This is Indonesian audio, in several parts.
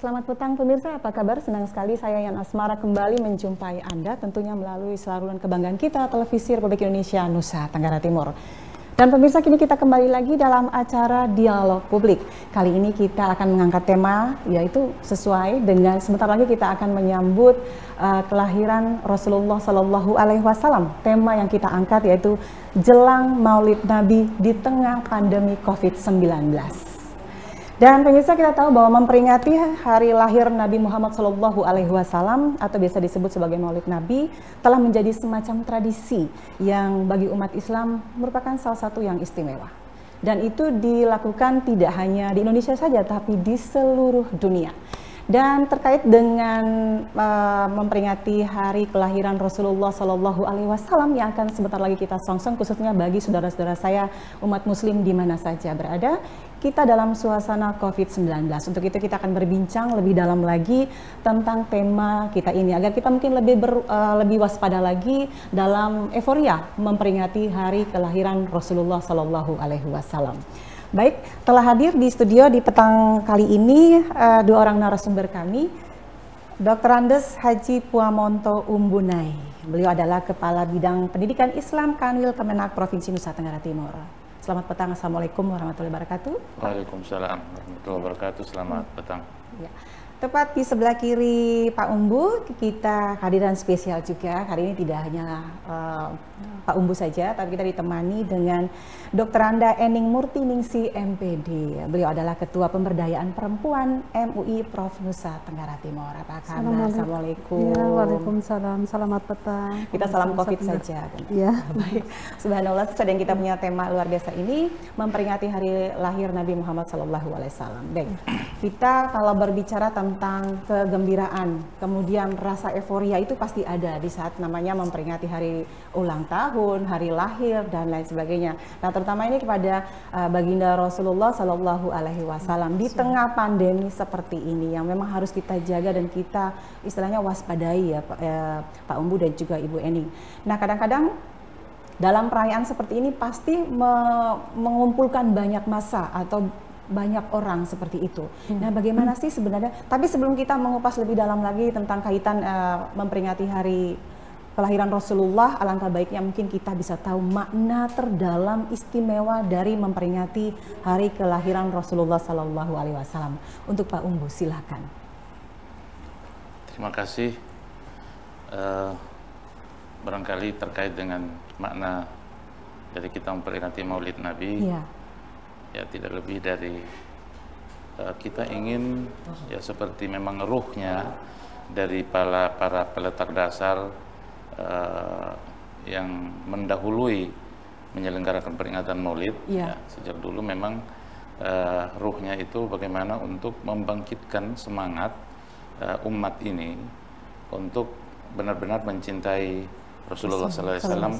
Selamat petang pemirsa, apa kabar? Senang sekali saya Yan Asmara kembali menjumpai Anda tentunya melalui saluran kebanggaan kita, Televisi Republik Indonesia Nusa Tenggara Timur. Dan pemirsa, kini kita kembali lagi dalam acara Dialog Publik. Kali ini kita akan mengangkat tema, yaitu sesuai dengan sebentar lagi kita akan menyambut kelahiran Rasulullah Shallallahu Alaihi Wasallam. Tema yang kita angkat yaitu jelang Maulid Nabi di tengah pandemi COVID-19. Dan pemirsa, kita tahu bahwa memperingati hari lahir Nabi Muhammad Shallallahu Alaihi Wasallam atau biasa disebut sebagai Maulid Nabi telah menjadi semacam tradisi yang bagi umat Islam merupakan salah satu yang istimewa. Dan itu dilakukan tidak hanya di Indonesia saja, tapi di seluruh dunia. Dan terkait dengan memperingati hari kelahiran Rasulullah Shallallahu Alaihi Wasallam yang akan sebentar lagi kita songsong, khususnya bagi saudara-saudara saya umat Muslim di mana saja berada, kita dalam suasana COVID-19. Untuk itu kita akan berbincang lebih dalam lagi tentang tema kita ini agar kita mungkin lebih waspada lagi dalam euforia memperingati hari kelahiran Rasulullah Shallallahu Alaihi Wasallam. Baik, telah hadir di studio di petang kali ini dua orang narasumber kami, Dr. Andes Haji Puamonto Umbunai. Beliau adalah Kepala Bidang Pendidikan Islam Kanwil Kemenak Provinsi Nusa Tenggara Timur. Selamat petang, Assalamualaikum warahmatullahi wabarakatuh. Waalaikumsalam warahmatullahi wabarakatuh, selamat petang. Ya. Tepat di sebelah kiri Pak Umbu, kita hadiran spesial juga. Hari ini tidak hanya Pak Umbu saja, tapi kita ditemani dengan Dr. Anda Ening Murti Ningsi MPD. Beliau adalah Ketua Pemberdayaan Perempuan MUI Prof Nusa Tenggara Timur. Apa kabar? Assalamualaikum. Ya, waalaikumsalam. Selamat petang. Kita salam COVID saja. Ya. Baik. Subhanallah, sedang kita punya tema luar biasa ini memperingati hari lahir Nabi Muhammad SAW. Baik. Kita kalau berbicara tentang kegembiraan, kemudian rasa euforia itu pasti ada di saat namanya memperingati hari ulang tahun, hari lahir dan lain sebagainya. Nah, terutama ini kepada baginda Rasulullah Shallallahu Alaihi Wasallam di tengah pandemi seperti ini yang memang harus kita jaga dan kita istilahnya waspadai ya Pak Umbu dan juga Ibu Ening. Nah, kadang-kadang dalam perayaan seperti ini pasti mengumpulkan banyak massa atau banyak orang seperti itu. Nah, bagaimana sih sebenarnya? Tapi sebelum kita mengupas lebih dalam lagi tentang kaitan memperingati hari kelahiran Rasulullah, alangkah baiknya mungkin kita bisa tahu makna terdalam istimewa dari memperingati hari kelahiran Rasulullah Sallallahu Alaihi Wasallam. Untuk Pak Umbu, silakan. Terima kasih. Barangkali terkait dengan makna dari kita memperingati Maulid Nabi. Ya. Ya, tidak lebih dari kita ingin ya seperti memang ruhnya dari para peletak dasar yang mendahului menyelenggarakan peringatan Maulid. Ya, sejak dulu memang ruhnya itu bagaimana untuk membangkitkan semangat umat ini untuk benar-benar mencintai Rasulullah SAW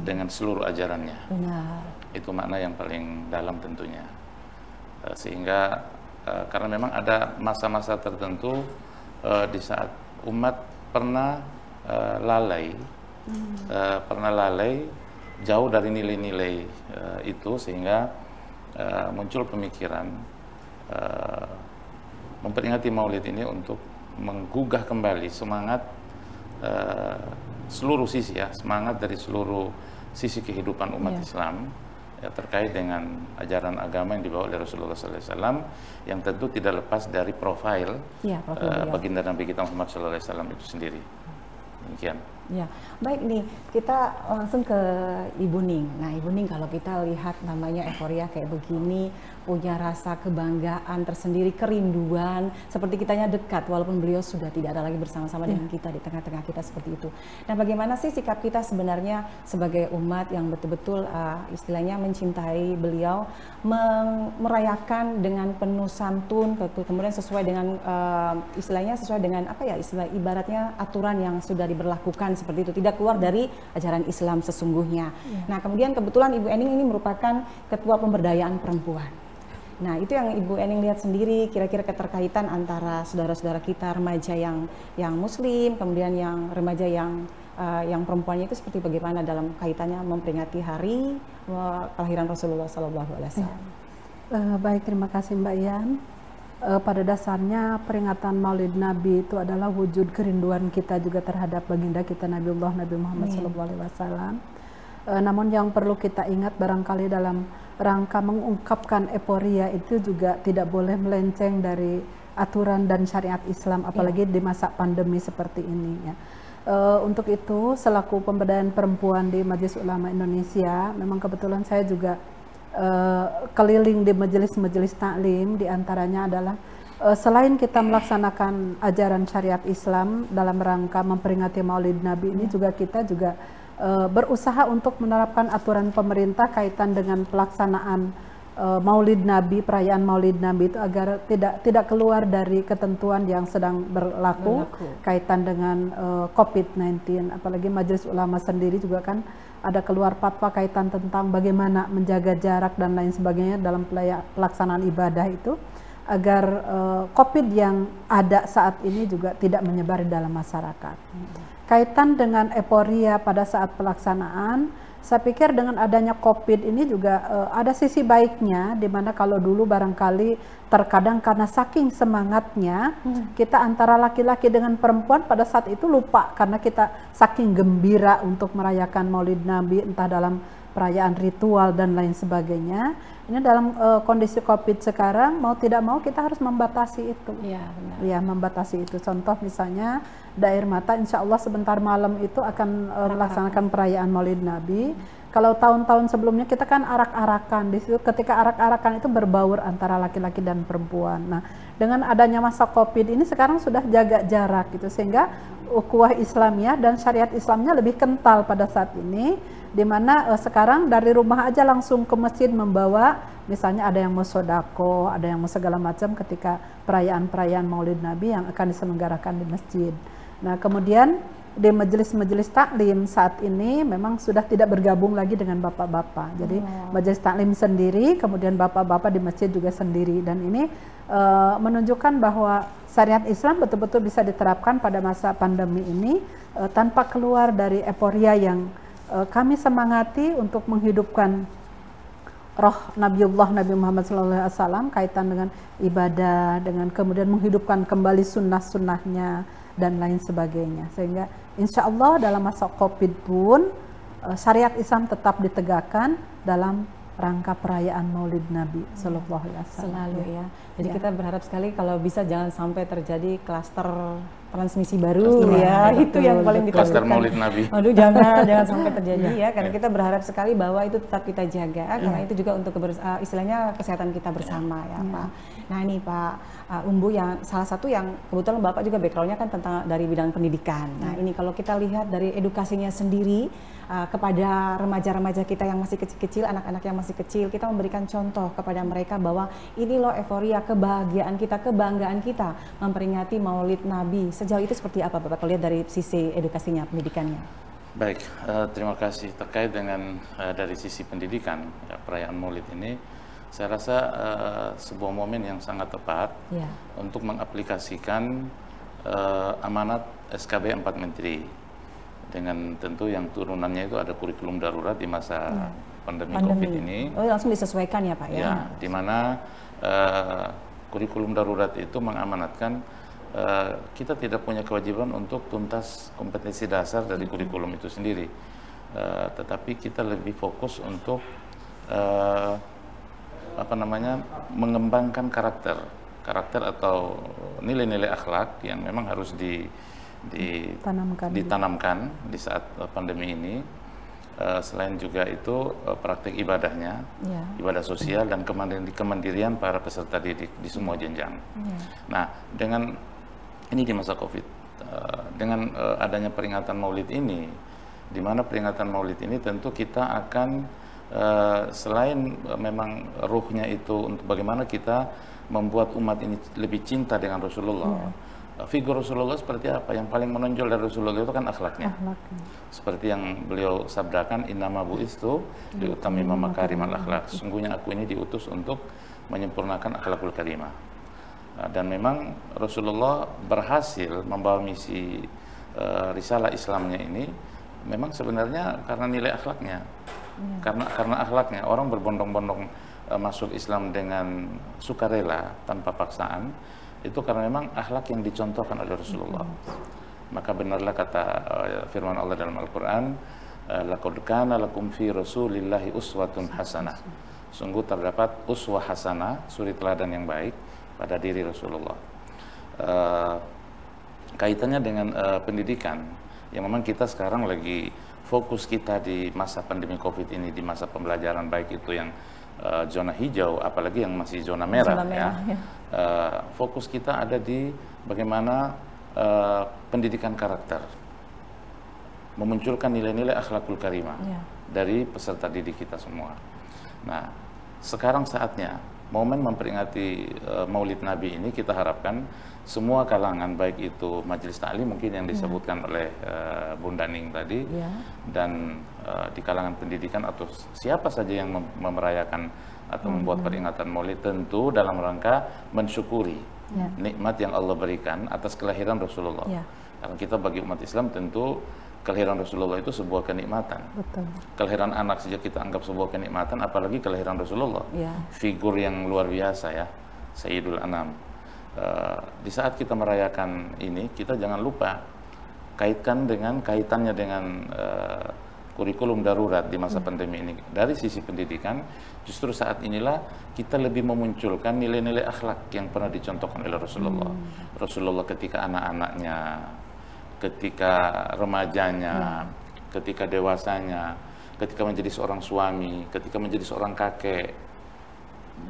dengan seluruh ajarannya. Benar. Itu makna yang paling dalam tentunya. Sehingga karena memang ada masa-masa tertentu di saat umat pernah lalai jauh dari nilai-nilai itu, sehingga muncul pemikiran memperingati Maulid ini untuk menggugah kembali semangat seluruh sisi, ya, semangat dari seluruh sisi kehidupan umat Islam ya, terkait dengan ajaran agama yang dibawa oleh Rasulullah SAW, yang tentu tidak lepas dari profil baginda Nabi kita Muhammad SAW itu sendiri. Demikian. Ya, baik nih, kita langsung ke Ibu Ning. Nah, Ibu Ning, kalau kita lihat namanya euforia kayak begini, punya rasa kebanggaan tersendiri, kerinduan, seperti kitanya dekat, walaupun beliau sudah tidak ada lagi bersama-sama dengan kita, di tengah-tengah kita seperti itu. Nah, bagaimana sih sikap kita sebenarnya sebagai umat yang betul-betul istilahnya mencintai beliau, merayakan dengan penuh santun, kemudian sesuai dengan istilahnya sesuai dengan apa ya, ibaratnya aturan yang sudah diberlakukan seperti itu, tidak keluar dari ajaran Islam sesungguhnya. Nah, kemudian kebetulan Ibu Ening ini merupakan Ketua Pemberdayaan Perempuan. Nah, itu yang Ibu Ening lihat sendiri, kira-kira keterkaitan antara saudara-saudara kita remaja yang Muslim, kemudian yang remaja yang perempuannya itu seperti bagaimana dalam kaitannya memperingati hari kelahiran Rasulullah SAW. Baik, terima kasih Mbak Yan. pada dasarnya peringatan Maulid Nabi itu adalah wujud kerinduan kita juga terhadap baginda kita Nabi Muhammad SAW. Namun yang perlu kita ingat barangkali dalam rangka mengungkapkan euforia itu juga tidak boleh melenceng dari aturan dan syariat Islam, apalagi di masa pandemi seperti ini ya. Untuk itu selaku pemberdayaan perempuan di Majelis Ulama Indonesia, memang kebetulan saya juga keliling di majelis-majelis taklim, diantaranya adalah selain kita melaksanakan ajaran syariat Islam dalam rangka memperingati Maulid Nabi ini, juga kita juga berusaha untuk menerapkan aturan pemerintah kaitan dengan pelaksanaan Maulid Nabi, perayaan Maulid Nabi itu agar tidak keluar dari ketentuan yang sedang berlaku kaitan dengan COVID-19. Apalagi Majelis Ulama sendiri juga kan ada keluar fatwa kaitan tentang bagaimana menjaga jarak dan lain sebagainya dalam pelaksanaan ibadah itu, agar COVID yang ada saat ini juga tidak menyebar di dalam masyarakat. Kaitan dengan euforia pada saat pelaksanaan, saya pikir dengan adanya COVID ini juga ada sisi baiknya, di mana kalau dulu barangkali terkadang karena saking semangatnya kita antara laki-laki dengan perempuan pada saat itu lupa, karena kita saking gembira untuk merayakan Maulid Nabi, entah dalam perayaan ritual dan lain sebagainya. Ini dalam kondisi COVID sekarang, mau tidak mau kita harus membatasi itu. Iya, benar. Ya, membatasi itu. Contoh misalnya Dair Mata, insya Allah sebentar malam itu akan melaksanakan perayaan Maulid Nabi. Kalau tahun-tahun sebelumnya kita kan arak-arakan, di situ ketika arak-arakan itu berbaur antara laki-laki dan perempuan. Nah, dengan adanya masa COVID ini sekarang sudah jaga jarak gitu, sehingga ukhuwah Islamiyah dan syariat Islamnya lebih kental pada saat ini, di mana sekarang dari rumah aja langsung ke masjid membawa, misalnya ada yang mau sodako, ada yang mau segala macam ketika perayaan-perayaan Maulid Nabi yang akan diselenggarakan di masjid. Nah, kemudian di majelis-majelis taklim saat ini memang sudah tidak bergabung lagi dengan bapak-bapak. Jadi majelis taklim sendiri, kemudian bapak-bapak di masjid juga sendiri. Dan ini menunjukkan bahwa syariat Islam betul-betul bisa diterapkan pada masa pandemi ini tanpa keluar dari euforia yang kami semangati untuk menghidupkan roh Nabiullah Nabi Muhammad SAW kaitan dengan ibadah, dengan kemudian menghidupkan kembali sunnah-sunnahnya dan lain sebagainya, sehingga insya Allah dalam masa COVID pun syariat Islam tetap ditegakkan dalam rangka perayaan Maulid Nabi Sallallahu Alaihi Wasallam. Selalu ya. Jadi kita berharap sekali kalau bisa jangan sampai terjadi klaster transmisi baru ya, itu yang paling ditakutkan. Klaster Maulid Nabi. Aduh, jangan sampai terjadi ya, karena kita berharap sekali bahwa itu tetap kita jaga, karena itu juga untuk istilahnya kesehatan kita bersama ya Pak. Nah ini Pak Umbu, yang salah satu yang kebetulan Bapak juga backgroundnya kan tentang dari bidang pendidikan. Nah ini kalau kita lihat dari edukasinya sendiri kepada remaja-remaja kita yang masih kecil-kecil, anak-anak yang masih kecil, kita memberikan contoh kepada mereka bahwa ini loh euforia, kebahagiaan kita, kebanggaan kita memperingati Maulid Nabi. Sejauh itu seperti apa Bapak kalau lihat dari sisi edukasinya, pendidikannya? Baik, terima kasih. Terkait dengan dari sisi pendidikan, ya, perayaan Maulid ini, saya rasa sebuah momen yang sangat tepat untuk mengaplikasikan amanat SKB 4 Menteri, dengan tentu yang turunannya itu ada kurikulum darurat di masa pandemi COVID ini. Oh, langsung disesuaikan ya Pak ya? Ya, di mana kurikulum darurat itu mengamanatkan kita tidak punya kewajiban untuk tuntas kompetensi dasar dari kurikulum itu sendiri, tetapi kita lebih fokus untuk mengembangkan karakter atau nilai-nilai akhlak yang memang harus ditanamkan di saat pandemi ini. Selain juga itu praktik ibadahnya, ibadah sosial dan kemandirian para peserta didik di semua jenjang. Nah, dengan ini di masa COVID, dengan adanya peringatan Maulid ini, di mana peringatan Maulid ini tentu kita akan selain memang ruhnya itu untuk bagaimana kita membuat umat ini lebih cinta dengan Rasulullah. Figur Rasulullah seperti apa? Yang paling menonjol dari Rasulullah itu kan akhlaknya. Seperti yang beliau sabdakan, innama bu'istu liutammima makarimal akhlak. Sungguhnya aku ini diutus untuk menyempurnakan akhlakul karimah. Dan memang Rasulullah berhasil membawa misi risalah Islamnya ini memang sebenarnya karena nilai akhlaknya. Karena akhlaknya orang berbondong-bondong masuk Islam dengan sukarela tanpa paksaan, itu karena memang akhlak yang dicontohkan oleh Rasulullah. Maka benarlah kata firman Allah dalam Al-Quran, laqad kana lakum fi rasulillahi uswatun hasanah. Sungguh terdapat uswah hasanah, suri teladan yang baik pada diri Rasulullah. Kaitannya dengan pendidikan, yang memang kita sekarang lagi fokus kita di masa pandemi COVID ini, di masa pembelajaran, baik itu yang zona hijau, apalagi yang masih zona merah, ya. Fokus kita ada di bagaimana pendidikan karakter, memunculkan nilai-nilai akhlakul karimah dari peserta didik kita semua. Nah, sekarang saatnya momen memperingati Maulid Nabi ini, kita harapkan semua kalangan, baik itu majelis taklim mungkin yang disebutkan oleh Bunda Ning tadi, dan di kalangan pendidikan atau siapa saja yang merayakan atau membuat peringatan Maulid, tentu dalam rangka mensyukuri nikmat yang Allah berikan atas kelahiran Rasulullah. Karena kita bagi umat Islam tentu kelahiran Rasulullah itu sebuah kenikmatan. Betul. Kelahiran anak saja kita anggap sebuah kenikmatan, apalagi kelahiran Rasulullah. Figur yang luar biasa, ya, Sayyidul Anam. Di saat kita merayakan ini, kita jangan lupa kaitannya dengan kurikulum darurat di masa pandemi ini. Dari sisi pendidikan, justru saat inilah kita lebih memunculkan nilai-nilai akhlak yang pernah dicontohkan oleh Rasulullah. Rasulullah ketika anak-anaknya, ketika remajanya, ketika dewasanya, ketika menjadi seorang suami, ketika menjadi seorang kakek,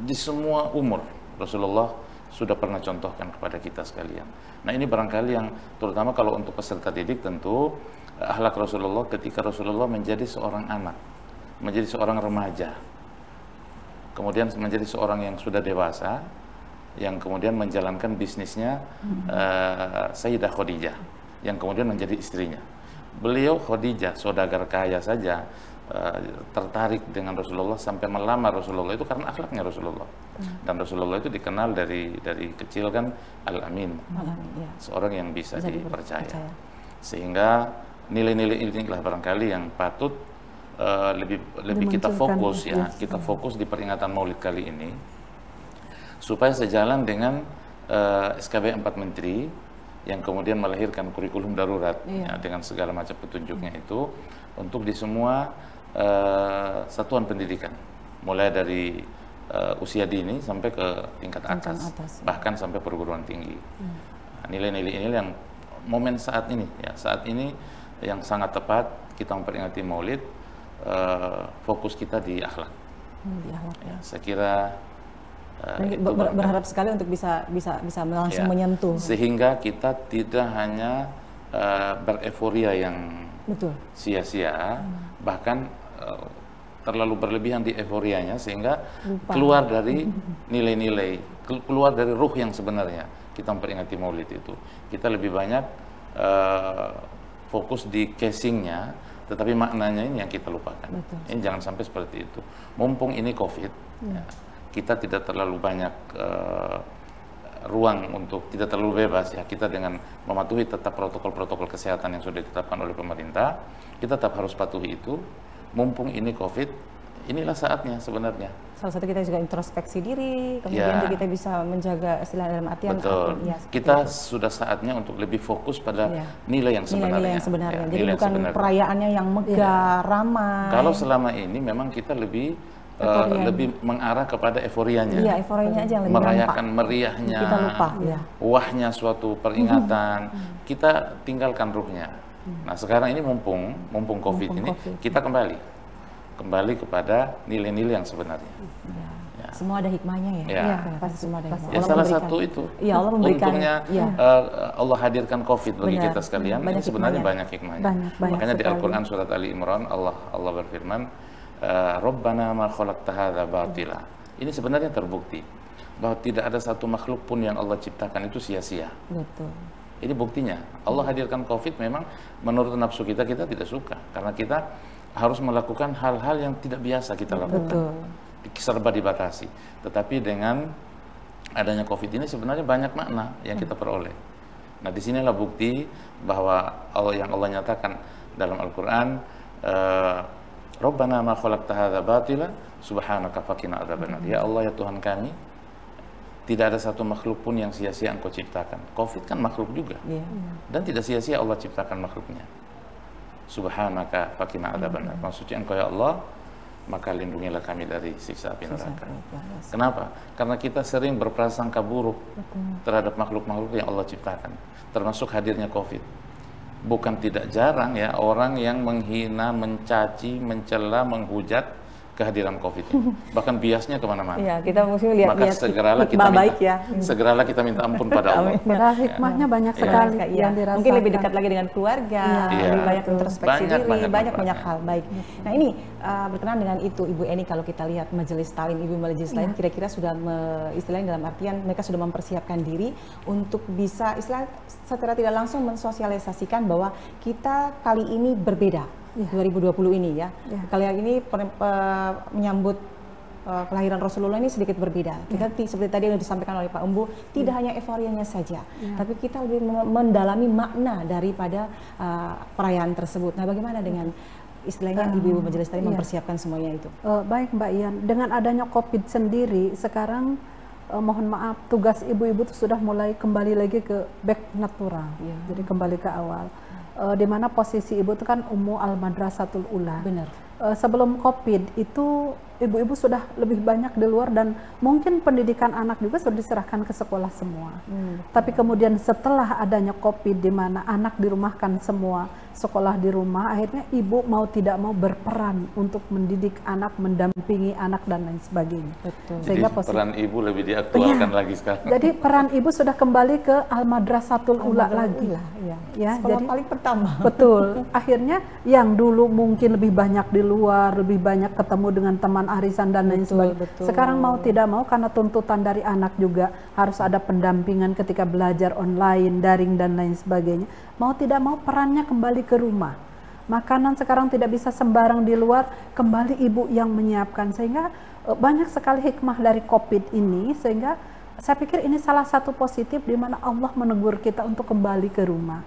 di semua umur Rasulullah sudah pernah contohkan kepada kita sekalian. Nah, ini barangkali yang terutama kalau untuk peserta didik, tentu akhlak Rasulullah ketika Rasulullah menjadi seorang anak, menjadi seorang remaja, kemudian menjadi seorang yang sudah dewasa, yang kemudian menjalankan bisnisnya Sayyidah Khadijah, yang kemudian menjadi istrinya. Beliau Khadijah, saudagar kaya saja, tertarik dengan Rasulullah sampai melamar Rasulullah itu karena akhlaknya Rasulullah. Dan Rasulullah itu dikenal dari kecil kan Al-Amin, seorang yang bisa dipercaya. Sehingga nilai-nilai inilah barangkali yang patut lebih kita fokus, ya, kita fokus di peringatan Maulid kali ini, supaya sejalan dengan SKB 4 Menteri yang kemudian melahirkan kurikulum darurat, ya, dengan segala macam petunjuknya itu untuk di semua satuan pendidikan, mulai dari usia dini sampai ke tingkat atas, bahkan sampai perguruan tinggi. Nilai-nilai ini yang momen saat ini, ya, saat ini yang sangat tepat kita memperingati Maulid, fokus kita di akhlak. Ya, saya kira berharap sekali untuk bisa langsung menyentuh, sehingga kita tidak hanya bereforia yang sia-sia, bahkan terlalu berlebihan di euforianya sehingga keluar dari nilai-nilai, keluar dari ruh yang sebenarnya kita memperingati Maulid itu. Kita lebih banyak fokus di casingnya, tetapi maknanya ini yang kita lupakan. Ini jangan sampai seperti itu. Mumpung ini COVID, ya, kita tidak terlalu banyak ruang untuk tidak terlalu bebas, ya, kita dengan mematuhi tetap protokol-protokol kesehatan yang sudah ditetapkan oleh pemerintah, kita tetap harus patuhi itu. Mumpung ini COVID, inilah saatnya sebenarnya. Salah satu kita juga introspeksi diri, kemudian kita bisa menjaga istilah dalam artian. Betul. Kita sudah saatnya untuk lebih fokus pada nilai yang sebenarnya. Nilai yang sebenarnya. Jadi bukan sebenarnya perayaannya yang megah, ramai. Kalau selama ini memang kita lebih mengarah kepada euforianya. Iya, euforianya aja yang lebih merayakan meriahnya, kita lupa, wahnya suatu peringatan. Kita tinggalkan ruhnya. Nah, sekarang ini mumpung COVID ini, kita kembali kepada nilai-nilai yang sebenarnya. Ya. Semua ada hikmahnya, ya. Pasti semua ada hikmah. Ya, salah satu itu. Ya, Allah memberikan. Untungnya Allah hadirkan COVID bagi kita sekalian. Ini sebenarnya banyak hikmahnya. Makanya di Al-Quran surat Ali Imran Allah berfirman, Rabbana ma khalaqta hadza batila. Ini sebenarnya terbukti bahwa tidak ada satu makhluk pun yang Allah ciptakan itu sia-sia. Betul. Ini buktinya. Allah hadirkan COVID memang menurut nafsu kita tidak suka, karena kita harus melakukan hal-hal yang tidak biasa kita lakukan. Serba dibatasi. Tetapi dengan adanya COVID ini sebenarnya banyak makna yang kita peroleh. Nah, disinilah bukti bahwa Allah nyatakan dalam Al-Quran, Rabbana ma khalaqta hadza batila subhanaka faqina adzabannar. Ya Allah, ya Tuhan kami, tidak ada satu makhluk pun yang sia-sia Engkau ciptakan. Covid kan makhluk juga, dan tidak sia-sia Allah ciptakan makhluknya. Subhanaka faqina adzabannar. Maksudnya Engkau ya Allah, maka lindungilah kami dari siksa api neraka. Kenapa? Karena kita sering berprasangka buruk terhadap makhluk-makhluk yang Allah ciptakan, termasuk hadirnya Covid. Bukan tidak jarang ya orang yang menghina, mencaci, mencela, menghujat kehadiran Covid. Bahkan biasnya kemana-mana. Iya, kita mesti lihat maka segeralah kita minta, baik ya. segeralah kita minta ampun pada Allah. Padahal hikmahnya banyak sekali yang dirasakan. Mungkin lebih dekat lagi dengan keluarga, lebih banyak introspeksi diri, banyak hal. Baik. Nah ini berkenaan dengan itu Ibu Eni, kalau kita lihat majelis talim, Ibu majelis talim kira-kira sudah istilahnya dalam artian mereka sudah mempersiapkan diri untuk bisa istilah secara tidak langsung mensosialisasikan bahwa kita kali ini berbeda. 2020 ini ya. Kali ini menyambut kelahiran Rasulullah ini sedikit berbeda. Kita seperti tadi yang disampaikan oleh Pak Embu, tidak hanya euforianya saja, tapi kita lebih mendalami makna daripada perayaan tersebut. Nah, bagaimana dengan istilahnya Ibu Majelis tadi mempersiapkan semuanya itu? Baik Mbak Ian, dengan adanya COVID sendiri sekarang mohon maaf, tugas ibu-ibu itu sudah mulai kembali lagi ke back natural, jadi kembali ke awal. Di mana posisi ibu itu kan Ummu al-Madrasatul Ula. Benar. Sebelum COVID itu ibu-ibu sudah lebih banyak di luar dan mungkin pendidikan anak juga sudah diserahkan ke sekolah semua. Tapi kemudian setelah adanya COVID di mana anak dirumahkan semua, sekolah di rumah, akhirnya ibu mau tidak mau berperan untuk mendidik anak, mendampingi anak dan lain sebagainya. Betul. Sehingga jadi peran ibu lebih diaktualkan lagi sekarang. Jadi peran ibu sudah kembali ke Al-Madrasatul Ula lagi. Ya, sekolah jadi paling pertama. Betul. Akhirnya yang dulu mungkin lebih banyak di luar, lebih banyak ketemu dengan teman arisan dan lain sebagainya. Sekarang mau tidak mau karena tuntutan dari anak juga harus ada pendampingan ketika belajar online, daring dan lain sebagainya. Mau tidak mau perannya kembali ke rumah. Makanan sekarang tidak bisa sembarang di luar, kembali ibu yang menyiapkan. Sehingga banyak sekali hikmah dari COVID ini, sehingga saya pikir ini salah satu positif di mana Allah menegur kita untuk kembali ke rumah.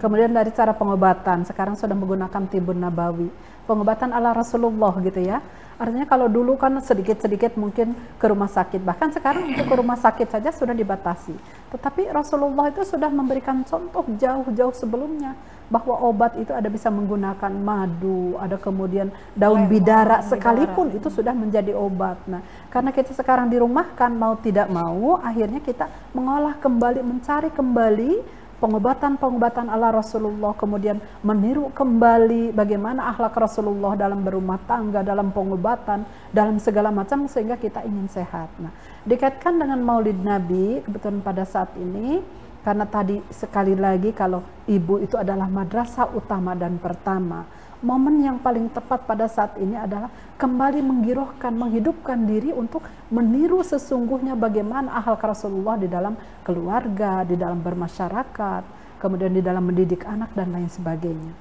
Kemudian dari cara pengobatan, sekarang sudah menggunakan Tibun Nabawi, pengobatan ala Rasulullah gitu ya. Artinya kalau dulu kan sedikit-sedikit mungkin ke rumah sakit, bahkan sekarang untuk ke rumah sakit saja sudah dibatasi. Tetapi Rasulullah itu sudah memberikan contoh jauh-jauh sebelumnya, bahwa obat itu ada bisa menggunakan madu, ada kemudian daun bidara sekalipun itu sudah menjadi obat. Nah, karena kita sekarang dirumahkan mau tidak mau, akhirnya kita mengolah kembali, mencari kembali pengobatan-pengobatan ala Rasulullah, kemudian meniru kembali bagaimana akhlak Rasulullah dalam berumah tangga, dalam pengobatan, dalam segala macam, sehingga kita ingin sehat. Nah, dikaitkan dengan Maulid Nabi, kebetulan pada saat ini, karena tadi sekali lagi kalau ibu itu adalah madrasah utama dan pertama, momen yang paling tepat pada saat ini adalah kembali menggirohkan, menghidupkan diri untuk meniru sesungguhnya bagaimana akhlak Rasulullah di dalam keluarga, di dalam bermasyarakat, kemudian di dalam mendidik anak dan lain sebagainya.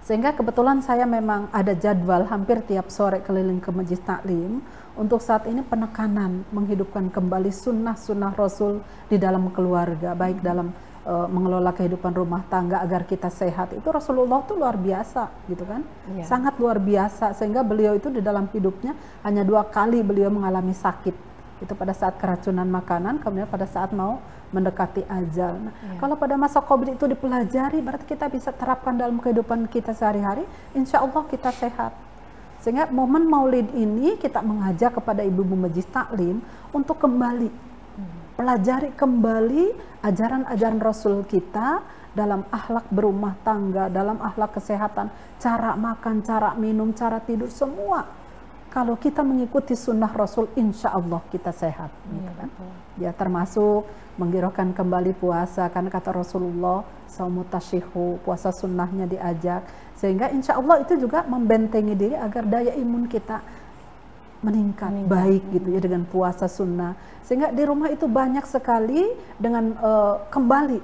Sehingga kebetulan saya memang ada jadwal hampir tiap sore keliling ke Majelis Taklim untuk saat ini penekanan menghidupkan kembali sunnah-sunnah Rasul di dalam keluarga, baik dalam mengelola kehidupan rumah tangga agar kita sehat. Itu Rasulullah itu luar biasa gitu kan, sangat luar biasa, sehingga beliau itu di dalam hidupnya hanya 2 kali beliau mengalami sakit, itu pada saat keracunan makanan, kemudian pada saat mau mendekati ajal. Nah, kalau pada masa COVID itu dipelajari, berarti kita bisa terapkan dalam kehidupan kita sehari-hari, insya Allah kita sehat. Sehingga momen Maulid ini kita mengajak kepada ibu-ibu Majelis Taklim untuk kembali pelajari kembali ajaran-ajaran Rasul kita dalam akhlak berumah tangga, dalam akhlak kesehatan, cara makan, cara minum, cara tidur, semua. Kalau kita mengikuti sunnah Rasul, insya Allah kita sehat. Gitu kan? Ya, termasuk menggirohkan kembali puasa, karena kata Rasulullah, saumu tashihu, puasa sunnahnya diajak. Sehingga insya Allah itu juga membentengi diri agar daya imun kita meningkat baik gitu ya dengan puasa sunnah. Sehingga di rumah itu banyak sekali dengan kembali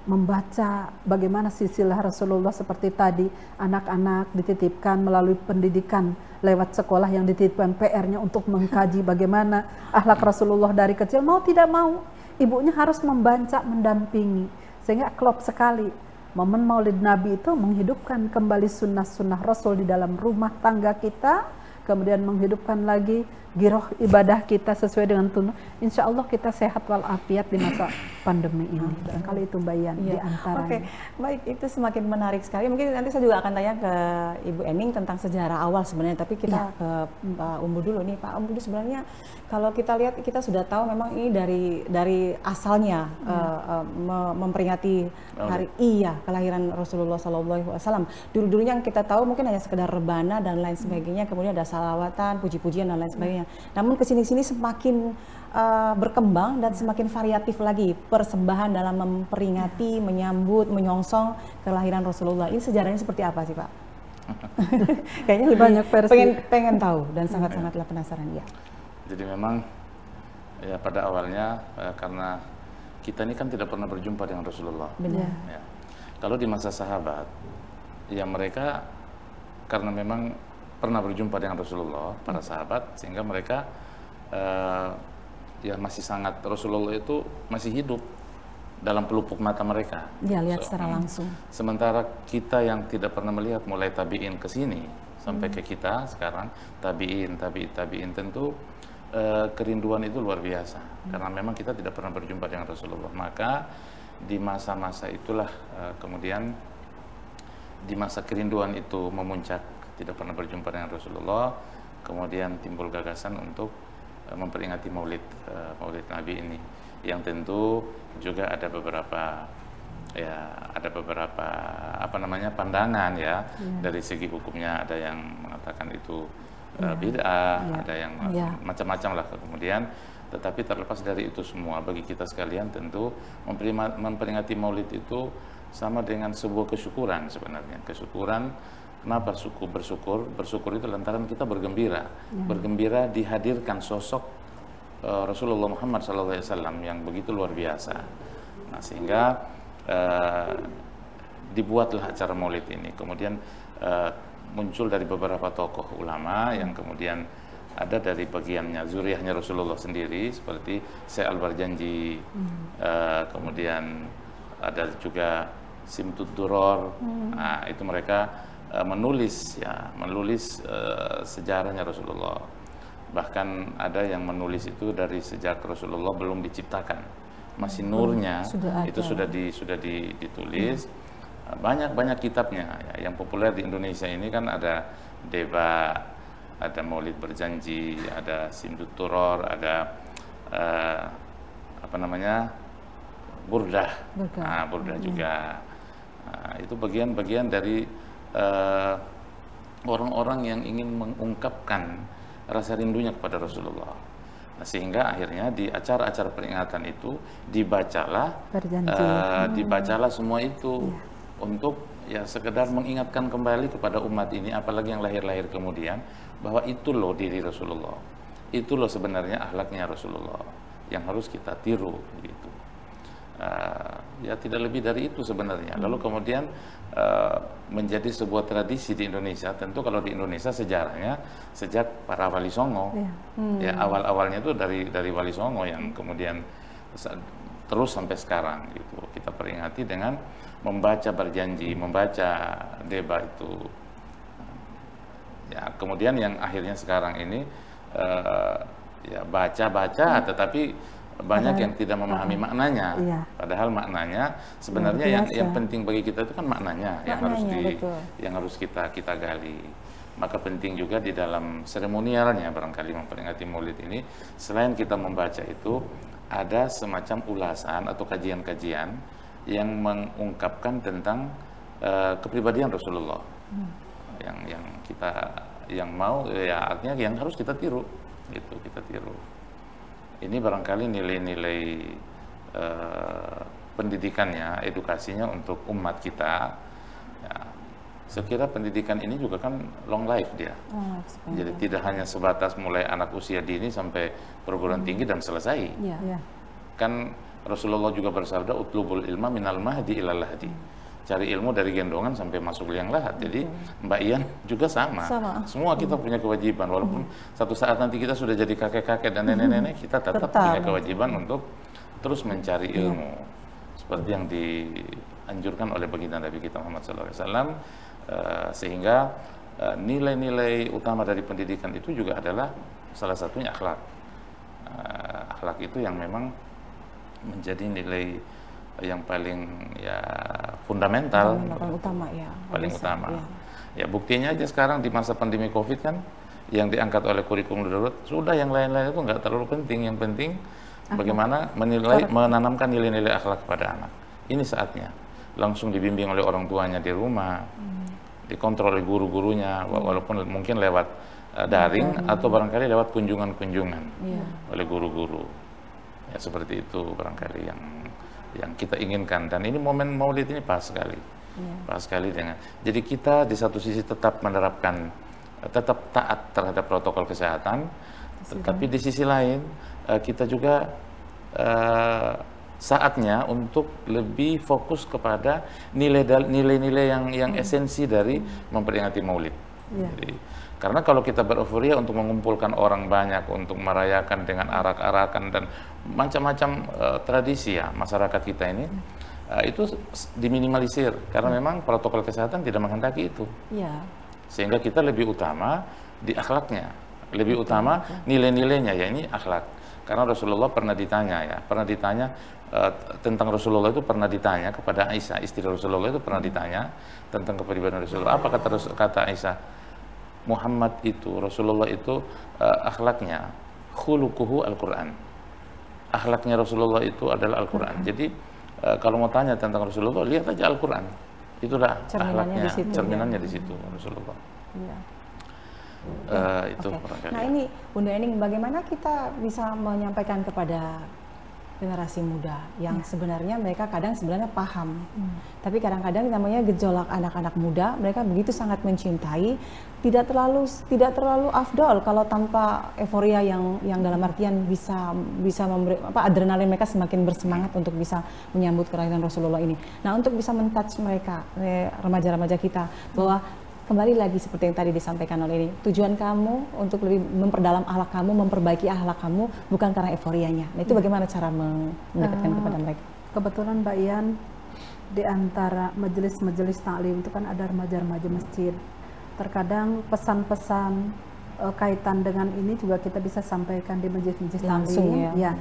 membaca bagaimana silsilah Rasulullah, seperti tadi anak-anak dititipkan melalui pendidikan lewat sekolah yang dititipkan PR-nya untuk mengkaji bagaimana akhlak Rasulullah dari kecil. Mau tidak mau ibunya harus membaca, mendampingi, sehingga klop sekali Momen Maulid Nabi itu menghidupkan kembali sunnah-sunnah Rasul di dalam rumah tangga kita, kemudian menghidupkan lagi giroh ibadah kita sesuai dengan tuntunan. Insya Allah kita sehat walafiat di masa pandemi ini. Barangkali itu bayan di antaranya. Oke, baik, itu semakin menarik sekali. Mungkin nanti saya juga akan tanya ke Ibu Ening tentang sejarah awal sebenarnya. Tapi kita ke Pak Umbu dulu nih. Pak Umbu sebenarnya kalau kita lihat, kita sudah tahu memang ini dari asalnya memperingati hari kelahiran Rasulullah SAW. Dulu-dulunya yang kita tahu mungkin hanya sekedar rebana dan lain sebagainya. Kemudian ada salawatan, puji-pujian dan lain sebagainya. Namun kesini-sini semakin berkembang dan semakin variatif lagi persembahan dalam memperingati, menyambut, menyongsong kelahiran Rasulullah. Ini sejarahnya seperti apa sih, Pak? Kayaknya lebih banyak versi. pengen tahu dan sangat-sangatlah penasaran ya. Jadi memang ya pada awalnya karena kita ini kan tidak pernah berjumpa dengan Rasulullah. Benar. Ya. Kalau di masa sahabat, ya mereka karena memang pernah berjumpa dengan Rasulullah, para sahabat, sehingga mereka ya masih sangat, Rasulullah itu masih hidup dalam pelupuk mata mereka. Ya, lihat secara langsung. Sementara kita yang tidak pernah melihat, mulai tabi'in ke sini sampai ke kita sekarang, tabi'in tentu kerinduan itu luar biasa. Karena memang kita tidak pernah berjumpa dengan Rasulullah. Maka di masa-masa itulah kemudian di masa kerinduan itu memuncak, tidak pernah berjumpa dengan Rasulullah, kemudian timbul gagasan untuk memperingati Maulid Nabi ini, yang tentu juga ada beberapa pandangan ya. Dari segi hukumnya ada yang mengatakan itu bid'ah, ada yang macam-macam lah. Kemudian tetapi terlepas dari itu semua, bagi kita sekalian tentu memperingati Maulid itu sama dengan sebuah kesyukuran sebenarnya. Kesyukuran, kenapa bersyukur? Bersyukur itu lantaran kita bergembira. Bergembira dihadirkan sosok Rasulullah Muhammad SAW yang begitu luar biasa. Nah, sehingga dibuatlah acara Maulid ini. Kemudian muncul dari beberapa tokoh ulama yang kemudian ada dari bagiannya zuriyahnya Rasulullah sendiri seperti Syekh Al-Barjanji, kemudian ada juga Simtud Duror. Nah, itu mereka menulis sejarahnya Rasulullah. Bahkan ada yang menulis itu dari sejak Rasulullah belum diciptakan, masih nurnya itu sudah ditulis. Banyak kitabnya ya. Yang populer di Indonesia ini kan ada Deba, ada Maulid Berjanji, ada Simtud Duror, ada Burdah. Burdah juga. Itu bagian-bagian dari orang-orang yang ingin mengungkapkan rasa rindunya kepada Rasulullah. Nah, sehingga akhirnya di acara-acara peringatan itu dibacalah semua itu untuk ya sekedar mengingatkan kembali kepada umat ini, apalagi yang lahir-lahir kemudian, bahwa itu loh diri Rasulullah, itu loh sebenarnya akhlaknya Rasulullah yang harus kita tiru gitu. Ya tidak lebih dari itu sebenarnya. Lalu kemudian menjadi sebuah tradisi di Indonesia. Tentu kalau di Indonesia sejarahnya sejak para Wali Songo, ya awal-awalnya itu dari Wali Songo yang kemudian terus sampai sekarang gitu. Kita peringati dengan membaca Berjanji, membaca Deba itu. Ya kemudian yang akhirnya sekarang ini ya baca tetapi banyak yang tidak memahami maknanya. Padahal maknanya sebenarnya yang penting bagi kita itu kan maknanya yang harus kita gali. Maka penting juga di dalam seremonialnya barangkali memperingati Maulid ini, selain kita membaca itu ada semacam ulasan atau kajian-kajian yang mengungkapkan tentang kepribadian Rasulullah. Yang mau ya artinya yang harus kita tiru gitu, kita tiru. Ini barangkali nilai-nilai pendidikannya, edukasinya untuk umat kita. Ya, sekira pendidikan ini juga kan long life dia. Jadi tidak hanya sebatas mulai anak usia dini sampai perguruan tinggi dan selesai. Kan Rasulullah juga bersabda, utlubul ilma minal mahdi ilal lahdi. Cari ilmu dari gendongan sampai masuk liang lahat. Jadi Mbak Ian juga sama. Semua kita punya kewajiban. Walaupun satu saat nanti kita sudah jadi kakek-kakek dan nenek-nenek, kita tetap punya kewajiban untuk terus mencari ilmu. seperti yang dianjurkan oleh baginda Nabi kita Muhammad SAW, sehingga nilai-nilai utama dari pendidikan itu juga adalah salah satunya akhlak. Akhlak itu yang memang menjadi nilai yang paling ya fundamental, utama ya, paling utama. Ya buktinya aja sekarang di masa pandemi COVID kan, yang diangkat oleh kurikulum darurat sudah, yang lain-lain itu nggak terlalu penting. Yang penting bagaimana menanamkan nilai-nilai akhlak kepada anak. Ini saatnya langsung dibimbing oleh orang tuanya di rumah, dikontrol oleh guru-gurunya, walaupun mungkin lewat daring atau barangkali lewat kunjungan-kunjungan oleh guru-guru. Ya seperti itu barangkali yang kita inginkan, dan ini momen Maulid ini pas sekali. Pas sekali dengan. Jadi kita di satu sisi tetap menerapkan, tetap taat terhadap protokol kesehatan, tetapi di sisi lain kita juga saatnya untuk lebih fokus kepada nilai-nilai yang esensi dari memperingati Maulid. Jadi, karena kalau kita beroforia untuk mengumpulkan orang banyak, untuk merayakan dengan arak-arakan dan macam-macam tradisi ya masyarakat kita ini, itu diminimalisir karena memang protokol kesehatan tidak menghendaki itu. Sehingga kita lebih utama di akhlaknya, lebih utama nilai-nilainya, ya ini akhlak. Karena Rasulullah pernah ditanya tentang Rasulullah itu pernah ditanya kepada Aisyah, istri Rasulullah itu pernah ditanya tentang kepribadian Rasulullah. Apa kata Aisyah? Muhammad itu, Rasulullah itu akhlaknya khuluquhu Al-Quran. Akhlaknya Rasulullah itu adalah Al-Quran. Jadi kalau mau tanya tentang Rasulullah, lihat aja Al-Quran. Itulah akhlaknya, cerminannya di situ Rasulullah. Itu Nah ini Bunda Ening, bagaimana kita bisa menyampaikan kepada generasi muda yang sebenarnya mereka kadang sebenarnya paham, tapi kadang-kadang namanya gejolak anak-anak muda, mereka begitu sangat mencintai, tidak terlalu afdol kalau tanpa euforia yang dalam artian bisa memberi adrenalin mereka semakin bersemangat untuk bisa menyambut kelahiran Rasulullah ini. Nah untuk bisa men-touch mereka, remaja-remaja kita, bahwa kembali lagi seperti yang tadi disampaikan oleh ini, tujuan kamu untuk lebih memperdalam akhlak kamu, memperbaiki akhlak kamu, bukan karena euforianya. Nah itu bagaimana cara mendekatkan kepada mereka? Kebetulan Mbak Ian, di antara majelis-majelis taklim itu kan ada remaja-remaja masjid. Terkadang pesan-pesan kaitan dengan ini juga kita bisa sampaikan di majelis-majelis taklim. Ya.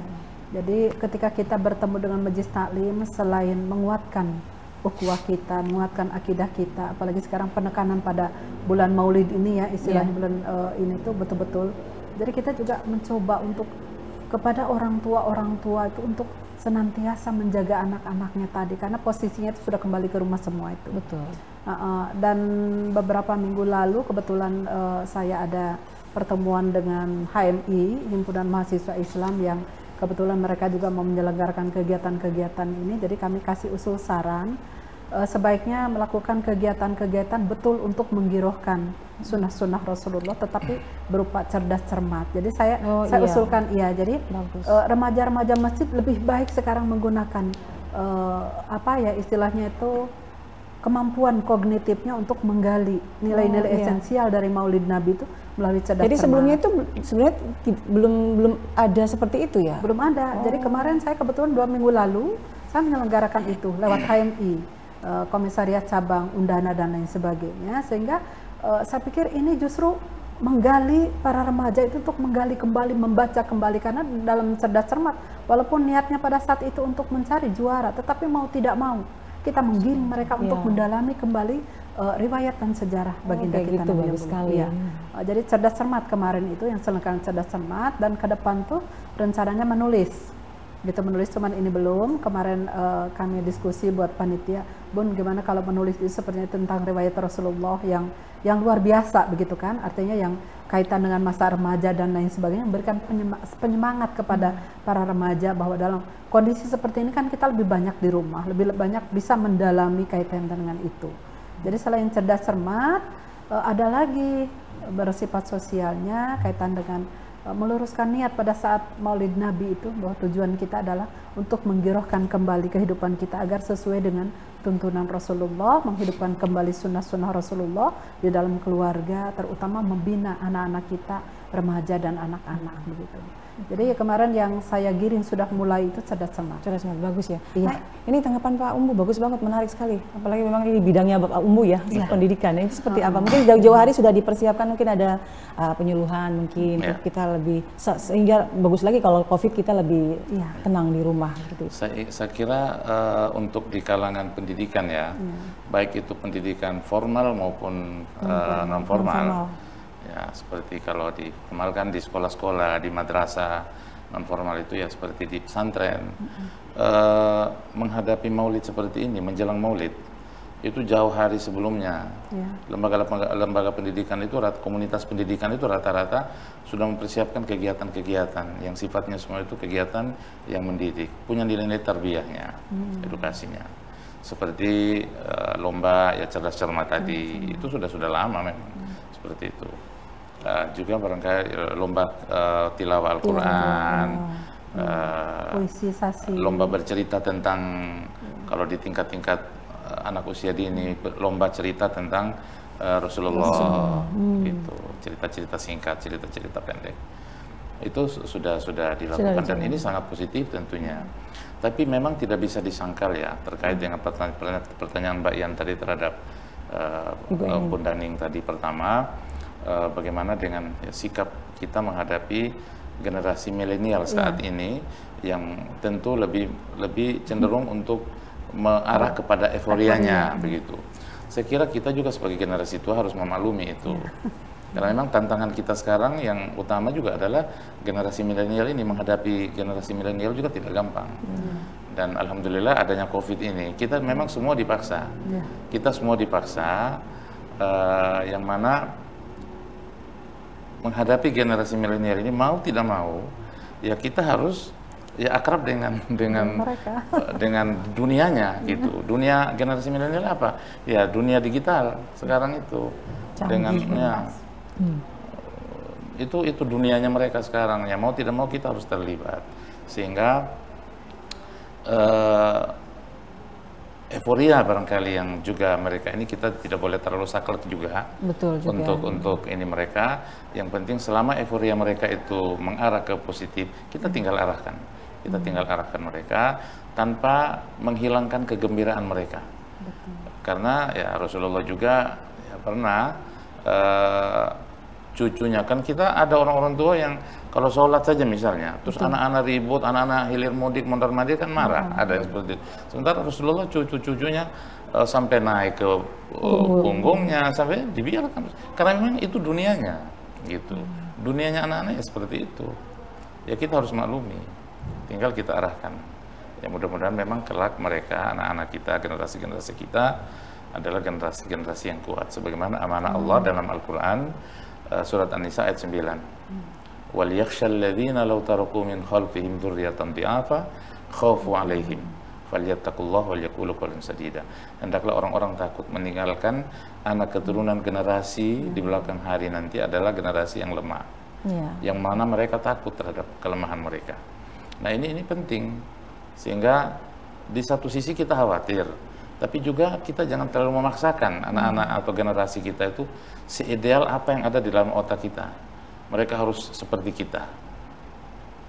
Jadi ketika kita bertemu dengan majelis taklim, selain menguatkan ukhuwah kita, menguatkan akidah kita, apalagi sekarang penekanan pada bulan Maulid ini ya, istilahnya bulan ini tuh betul-betul. Jadi kita juga mencoba untuk kepada orang tua itu untuk senantiasa menjaga anak-anaknya tadi, karena posisinya itu sudah kembali ke rumah semua itu. Betul. Dan beberapa minggu lalu kebetulan saya ada pertemuan dengan HMI, Himpunan Mahasiswa Islam, yang kebetulan mereka juga mau menyelenggarakan kegiatan-kegiatan ini. Jadi kami kasih usul saran, sebaiknya melakukan kegiatan-kegiatan betul untuk menggirohkan sunnah-sunnah Rasulullah, tetapi berupa cerdas cermat. Jadi saya usulkan jadi remaja-remaja masjid lebih baik sekarang menggunakan istilahnya itu kemampuan kognitifnya untuk menggali nilai-nilai esensial dari Maulid Nabi itu melalui cerdas cermat. Jadi sebelumnya itu sebenarnya belum ada seperti itu ya? Belum ada. Jadi kemarin saya kebetulan 2 minggu lalu saya menyelenggarakan itu lewat HMI, Komisariat Cabang Undana dan lain sebagainya, sehingga saya pikir ini justru menggali para remaja itu untuk menggali kembali, membaca kembali, karena dalam cerdas cermat walaupun niatnya pada saat itu untuk mencari juara, tetapi mau tidak mau kita menggiring mereka untuk mendalami kembali riwayat dan sejarah baginda kita gitu, bagus sekali. Jadi cerdas cermat kemarin itu yang selengkap cerdas cermat, dan ke depan tuh rencananya menulis cuman ini belum. Kemarin kami diskusi buat panitia, Bun, gimana kalau menulis itu sepertinya tentang riwayat Rasulullah yang luar biasa begitu kan, artinya yang kaitan dengan masa remaja dan lain sebagainya, memberikan penyemangat kepada para remaja bahwa dalam kondisi seperti ini kan kita lebih banyak di rumah, lebih banyak bisa mendalami kaitan dengan itu. Jadi selain cerdas cermat, ada lagi bersifat sosialnya kaitan dengan meluruskan niat pada saat Maulid Nabi itu, bahwa tujuan kita adalah untuk menggirohkan kembali kehidupan kita agar sesuai dengan tuntunan Rasulullah, menghidupkan kembali sunnah-sunnah Rasulullah di dalam keluarga, terutama membina anak-anak kita remaja dan anak-anak begitu. Jadi kemarin yang saya giring sudah mulai itu cerdas cermat. Cerdas cermat, bagus ya. Iya. Nah, ini tanggapan Pak Umbu bagus banget, menarik sekali. Apalagi memang ini bidangnya Bapak Umbu ya, pendidikan. Ini seperti apa? Mungkin jauh-jauh hari sudah dipersiapkan, mungkin ada penyuluhan mungkin untuk kita lebih sehingga bagus lagi kalau Covid kita lebih tenang di rumah gitu. Saya kira untuk di kalangan pendidikan ya, baik itu pendidikan formal maupun non formal. Ya, seperti kalau diformalkan di sekolah-sekolah, di madrasah, non formal itu ya seperti di pesantren. Menghadapi maulid seperti ini, menjelang maulid, itu jauh hari sebelumnya. Lembaga pendidikan itu, komunitas pendidikan itu rata-rata sudah mempersiapkan kegiatan-kegiatan yang sifatnya semua itu kegiatan yang mendidik, punya nilai-nilai tarbiyahnya, edukasinya. Seperti lomba ya cerdas cermat tadi, itu sudah lama memang seperti itu. Juga barangkali lomba tilawah Al-Quran, lomba bercerita tentang kalau di tingkat-tingkat anak usia dini, lomba cerita tentang Rasulullah, gitu, cerita-cerita singkat, cerita-cerita pendek. Itu sudah dilakukan dan ini sangat positif tentunya. Tapi memang tidak bisa disangkal ya terkait dengan pertanyaan Mbak Ian tadi terhadap Bunda Ning tadi pertama. Bagaimana dengan sikap kita menghadapi generasi milenial saat ini yang tentu lebih cenderung untuk mengarah kepada euforianya begitu. Saya kira kita juga sebagai generasi tua harus memaklumi itu. Karena memang tantangan kita sekarang yang utama juga adalah generasi milenial ini, menghadapi generasi milenial juga tidak gampang. Dan alhamdulillah adanya Covid ini, kita memang semua dipaksa. Kita semua dipaksa yang mana menghadapi generasi milenial ini mau tidak mau ya kita harus ya akrab dengan mereka, dengan dunianya gitu. Dunia generasi milenial apa? Ya dunia digital sekarang itu. Dengan ya, itu dunianya mereka sekarang ya, mau tidak mau kita harus terlibat sehingga euforia barangkali yang juga mereka ini kita tidak boleh terlalu saklek juga. Betul juga. Untuk ini mereka, yang penting selama euforia mereka itu mengarah ke positif, kita tinggal arahkan. Kita tinggal arahkan mereka tanpa menghilangkan kegembiraan mereka. Betul. Karena ya Rasulullah juga ya pernah cucunya, kan kita ada orang-orang tua yang kalau sholat saja misalnya, terus anak-anak ribut, anak-anak hilir mudik, mondar-mandir kan marah, ada yang seperti itu. Sementara Rasulullah cucu-cucunya sampai naik ke punggungnya, sampai dibiarkan, karena memang itu dunianya, gitu. Dunianya anak-anaknya seperti itu. Ya kita harus maklumi, tinggal kita arahkan. Ya mudah-mudahan memang kelak mereka, anak-anak kita, generasi-generasi kita adalah generasi-generasi yang kuat. Sebagaimana amanah Allah dalam Al-Quran, surat An-Nisa ayat 9. وَلْيَخْشَى الَّذِينَ لَوْ تَرَكُوا مِنْ خَلْفِهِمْ ذُرِّيَّةً ضِعَافًا خَافُوا عَلَيْهِمْ فَلْيَتَّقُوا اللَّهَ وَلْيَقُولُوا قَوْلًا سَدِيدًا. Hendaklah orang-orang takut meninggalkan anak keturunan generasi di belakang hari nanti adalah generasi yang lemah, yang mana mereka takut terhadap kelemahan mereka. Nah ini penting, sehingga di satu sisi kita khawatir, tapi juga kita jangan terlalu memaksakan anak-anak atau generasi kita itu seideal apa yang ada di dalam otak kita. Mereka harus seperti kita.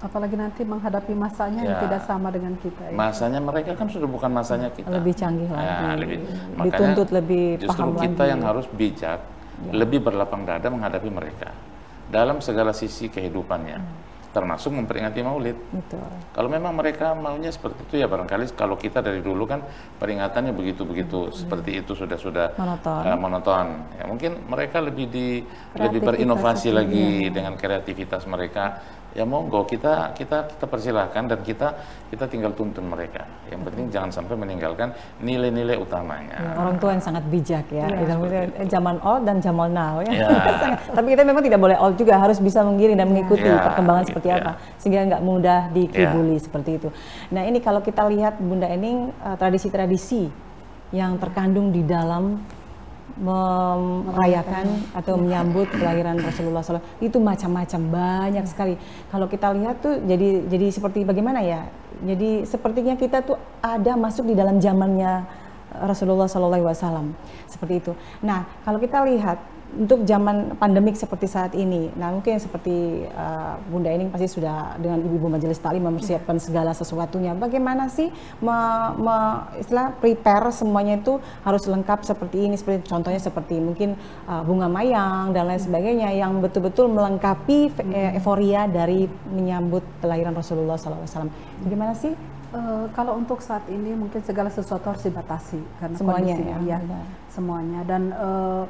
Apalagi nanti menghadapi masanya yang tidak sama dengan kita. Masanya mereka kan sudah bukan masanya kita. Lebih canggih lagi. Makanya dituntut lebih justru paham kita lagi. yang harus bijak, lebih berlapang dada menghadapi mereka dalam segala sisi kehidupannya. Termasuk memperingati maulid. Betul. Kalau memang mereka maunya seperti itu ya barangkali kalau kita dari dulu kan peringatannya begitu-begitu seperti itu sudah monoton. Ya mungkin mereka lebih berinovasi lagi dengan kreativitas mereka. Ya monggo kita persilahkan dan kita tinggal tuntun mereka. Yang penting jangan sampai meninggalkan nilai-nilai utamanya. Ya, orang tua yang sangat bijak ya. Zaman old dan zaman now ya. Tapi kita memang tidak boleh old juga, harus bisa menggiring dan mengikuti perkembangan seperti apa sehingga nggak mudah dikibuli seperti itu. Nah ini kalau kita lihat Bunda Ening, tradisi-tradisi yang terkandung di dalam merayakan atau menyambut kelahiran Rasulullah SAW itu macam-macam, banyak sekali. Kalau kita lihat tuh jadi seperti bagaimana ya? Jadi sepertinya kita tuh ada masuk di dalam zamannya Rasulullah SAW seperti itu. Nah kalau kita lihat untuk zaman pandemik seperti saat ini, nah mungkin seperti Bunda Ening pasti sudah dengan Ibu-Ibu Majelis Taklim mempersiapkan segala sesuatunya. Bagaimana sih istilah prepare semuanya itu harus lengkap seperti ini, seperti contohnya seperti mungkin bunga mayang dan lain sebagainya yang betul-betul melengkapi euforia dari menyambut kelahiran Rasulullah SAW. Bagaimana sih? Kalau untuk saat ini mungkin segala sesuatu harus dibatasi karena semuanya, kondisi semuanya, dan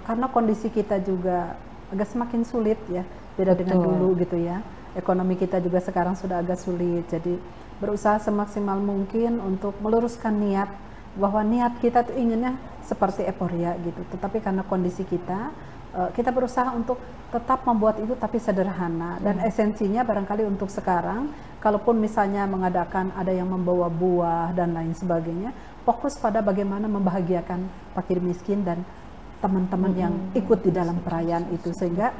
karena kondisi kita juga agak semakin sulit ya, beda dengan dulu gitu ya. Ekonomi kita juga sekarang sudah agak sulit, jadi berusaha semaksimal mungkin untuk meluruskan niat bahwa niat kita tuh inginnya seperti euforia gitu, tetapi karena kondisi kita berusaha untuk tetap membuat itu tapi sederhana, dan esensinya barangkali untuk sekarang kalaupun misalnya mengadakan ada yang membawa buah dan lain sebagainya, fokus pada bagaimana membahagiakan fakir miskin dan teman-teman yang ikut di dalam perayaan itu, sehingga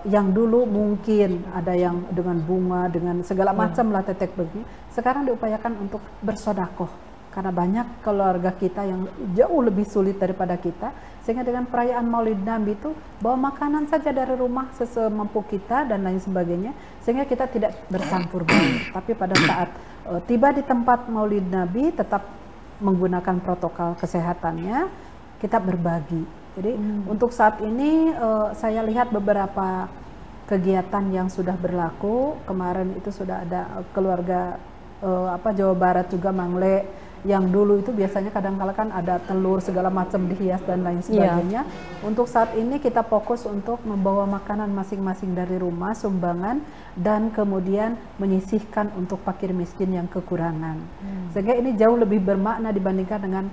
yang dulu mungkin ada yang dengan bunga dengan segala macam lah tetek begini, sekarang diupayakan untuk bersodakoh karena banyak keluarga kita yang jauh lebih sulit daripada kita, sehingga dengan perayaan Maulid Nabi itu bawa makanan saja dari rumah sesemampu kita dan lain sebagainya, sehingga kita tidak bercampur baur. Tapi pada saat tiba di tempat Maulid Nabi tetap menggunakan protokol kesehatannya, kita berbagi. Jadi untuk saat ini saya lihat beberapa kegiatan yang sudah berlaku. Kemarin itu sudah ada keluarga Jawa Barat juga Mangle, yang dulu itu biasanya kadang-kala kan ada telur segala macam dihias dan lain sebagainya. Untuk saat ini kita fokus untuk membawa makanan masing-masing dari rumah sumbangan dan kemudian menyisihkan untuk fakir miskin yang kekurangan. Sehingga ini jauh lebih bermakna dibandingkan dengan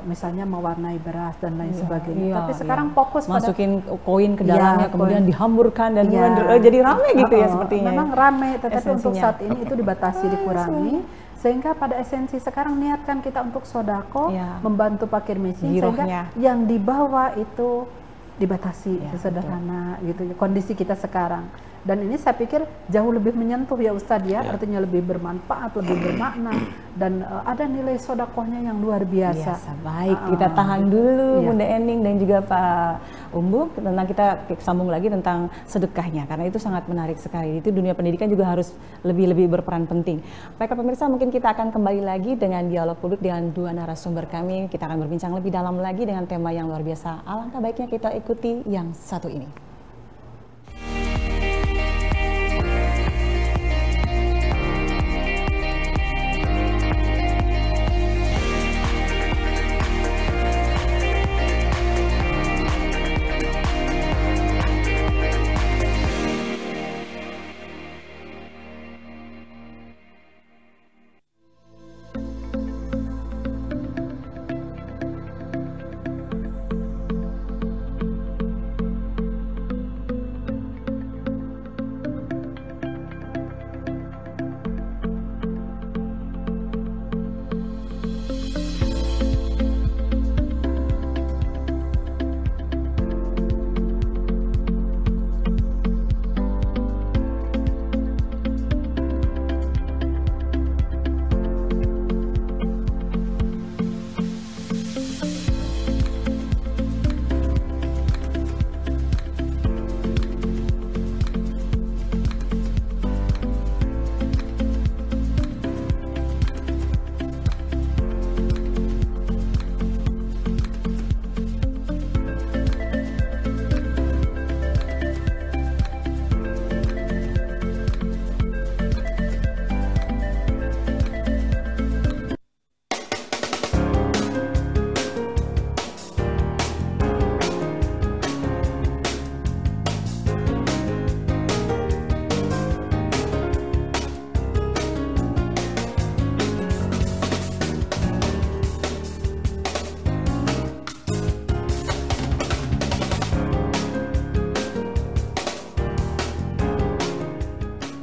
misalnya mewarnai beras dan lain sebagainya. Tapi sekarang fokus masukin koin ke dalamnya, kemudian dihamburkan dan jadi rame gitu ya sepertinya. Memang rame, tetapi untuk saat ini itu dibatasi, dikurangi. Sehingga pada esensi sekarang niatkan kita untuk sodako, membantu fakir miskin, sehingga yang dibawa itu dibatasi, sesederhana gitu kondisi kita sekarang. Dan ini saya pikir jauh lebih menyentuh ya Ustadz ya, artinya lebih bermanfaat, lebih bermakna, dan ada nilai sodakohnya yang luar biasa. Baik, kita tahan dulu Bunda Ening dan juga Pak Umbuk, tentang kita sambung lagi tentang sedekahnya, karena itu sangat menarik sekali. Itu dunia pendidikan juga harus lebih berperan penting. Baiklah pemirsa, mungkin kita akan kembali lagi dengan dialog publik dengan dua narasumber kami. Kita akan berbincang lebih dalam lagi dengan tema yang luar biasa. Alangkah baiknya kita ikuti yang satu ini.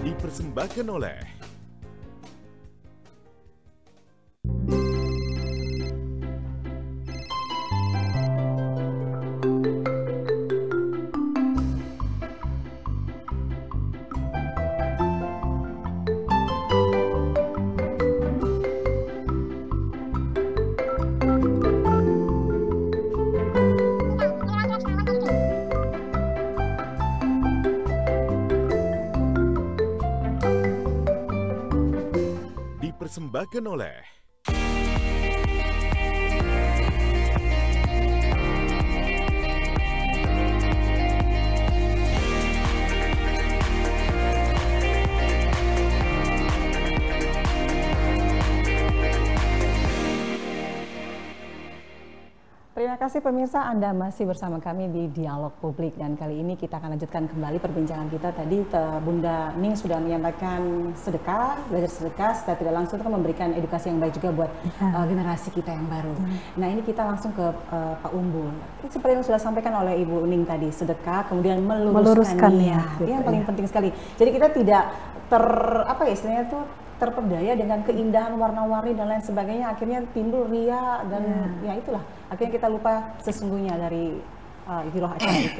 Dipersembahkan oleh dipersembahkan oleh Terima kasih pemirsa, Anda masih bersama kami di Dialog Publik, dan kali ini kita akan lanjutkan kembali perbincangan kita. Tadi Bunda Ning sudah menyampaikan sedekah, belajar sedekah secara tidak langsung itu kan memberikan edukasi yang baik juga buat generasi kita yang baru. Nah ini kita langsung ke Pak Umbul. Seperti yang sudah sampaikan oleh Ibu Ning tadi, sedekah kemudian meluruskan niat. Itu yang paling penting sekali. Jadi kita tidak istilahnya itu terperdaya dengan keindahan warna-warni dan lain sebagainya, akhirnya timbul ria dan ya itulah akhirnya kita lupa sesungguhnya dari giroh acara itu.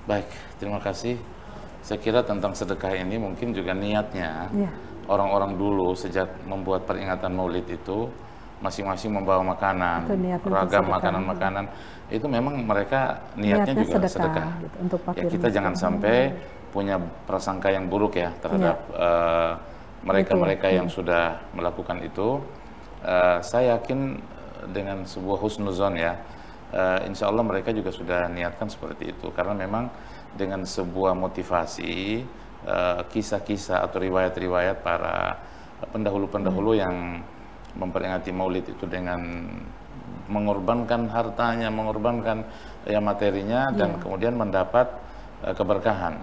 Baik, terima kasih. Saya kira tentang sedekah ini mungkin juga niatnya orang-orang dulu sejak membuat peringatan Maulid itu masing-masing membawa makanan, beragam makanan-makanan, itu memang mereka niatnya juga sedekah. Gitu, untuk ya, kita jangan sampai punya prasangka yang buruk ya terhadap mereka-mereka yang sudah melakukan itu. Saya yakin dengan sebuah husnuzon ya, insya Allah mereka juga sudah niatkan seperti itu, karena memang dengan sebuah motivasi, kisah-kisah atau riwayat-riwayat para pendahulu-pendahulu yang memperingati Maulid itu dengan mengorbankan hartanya, mengorbankan ya materinya, dan kemudian mendapat keberkahan,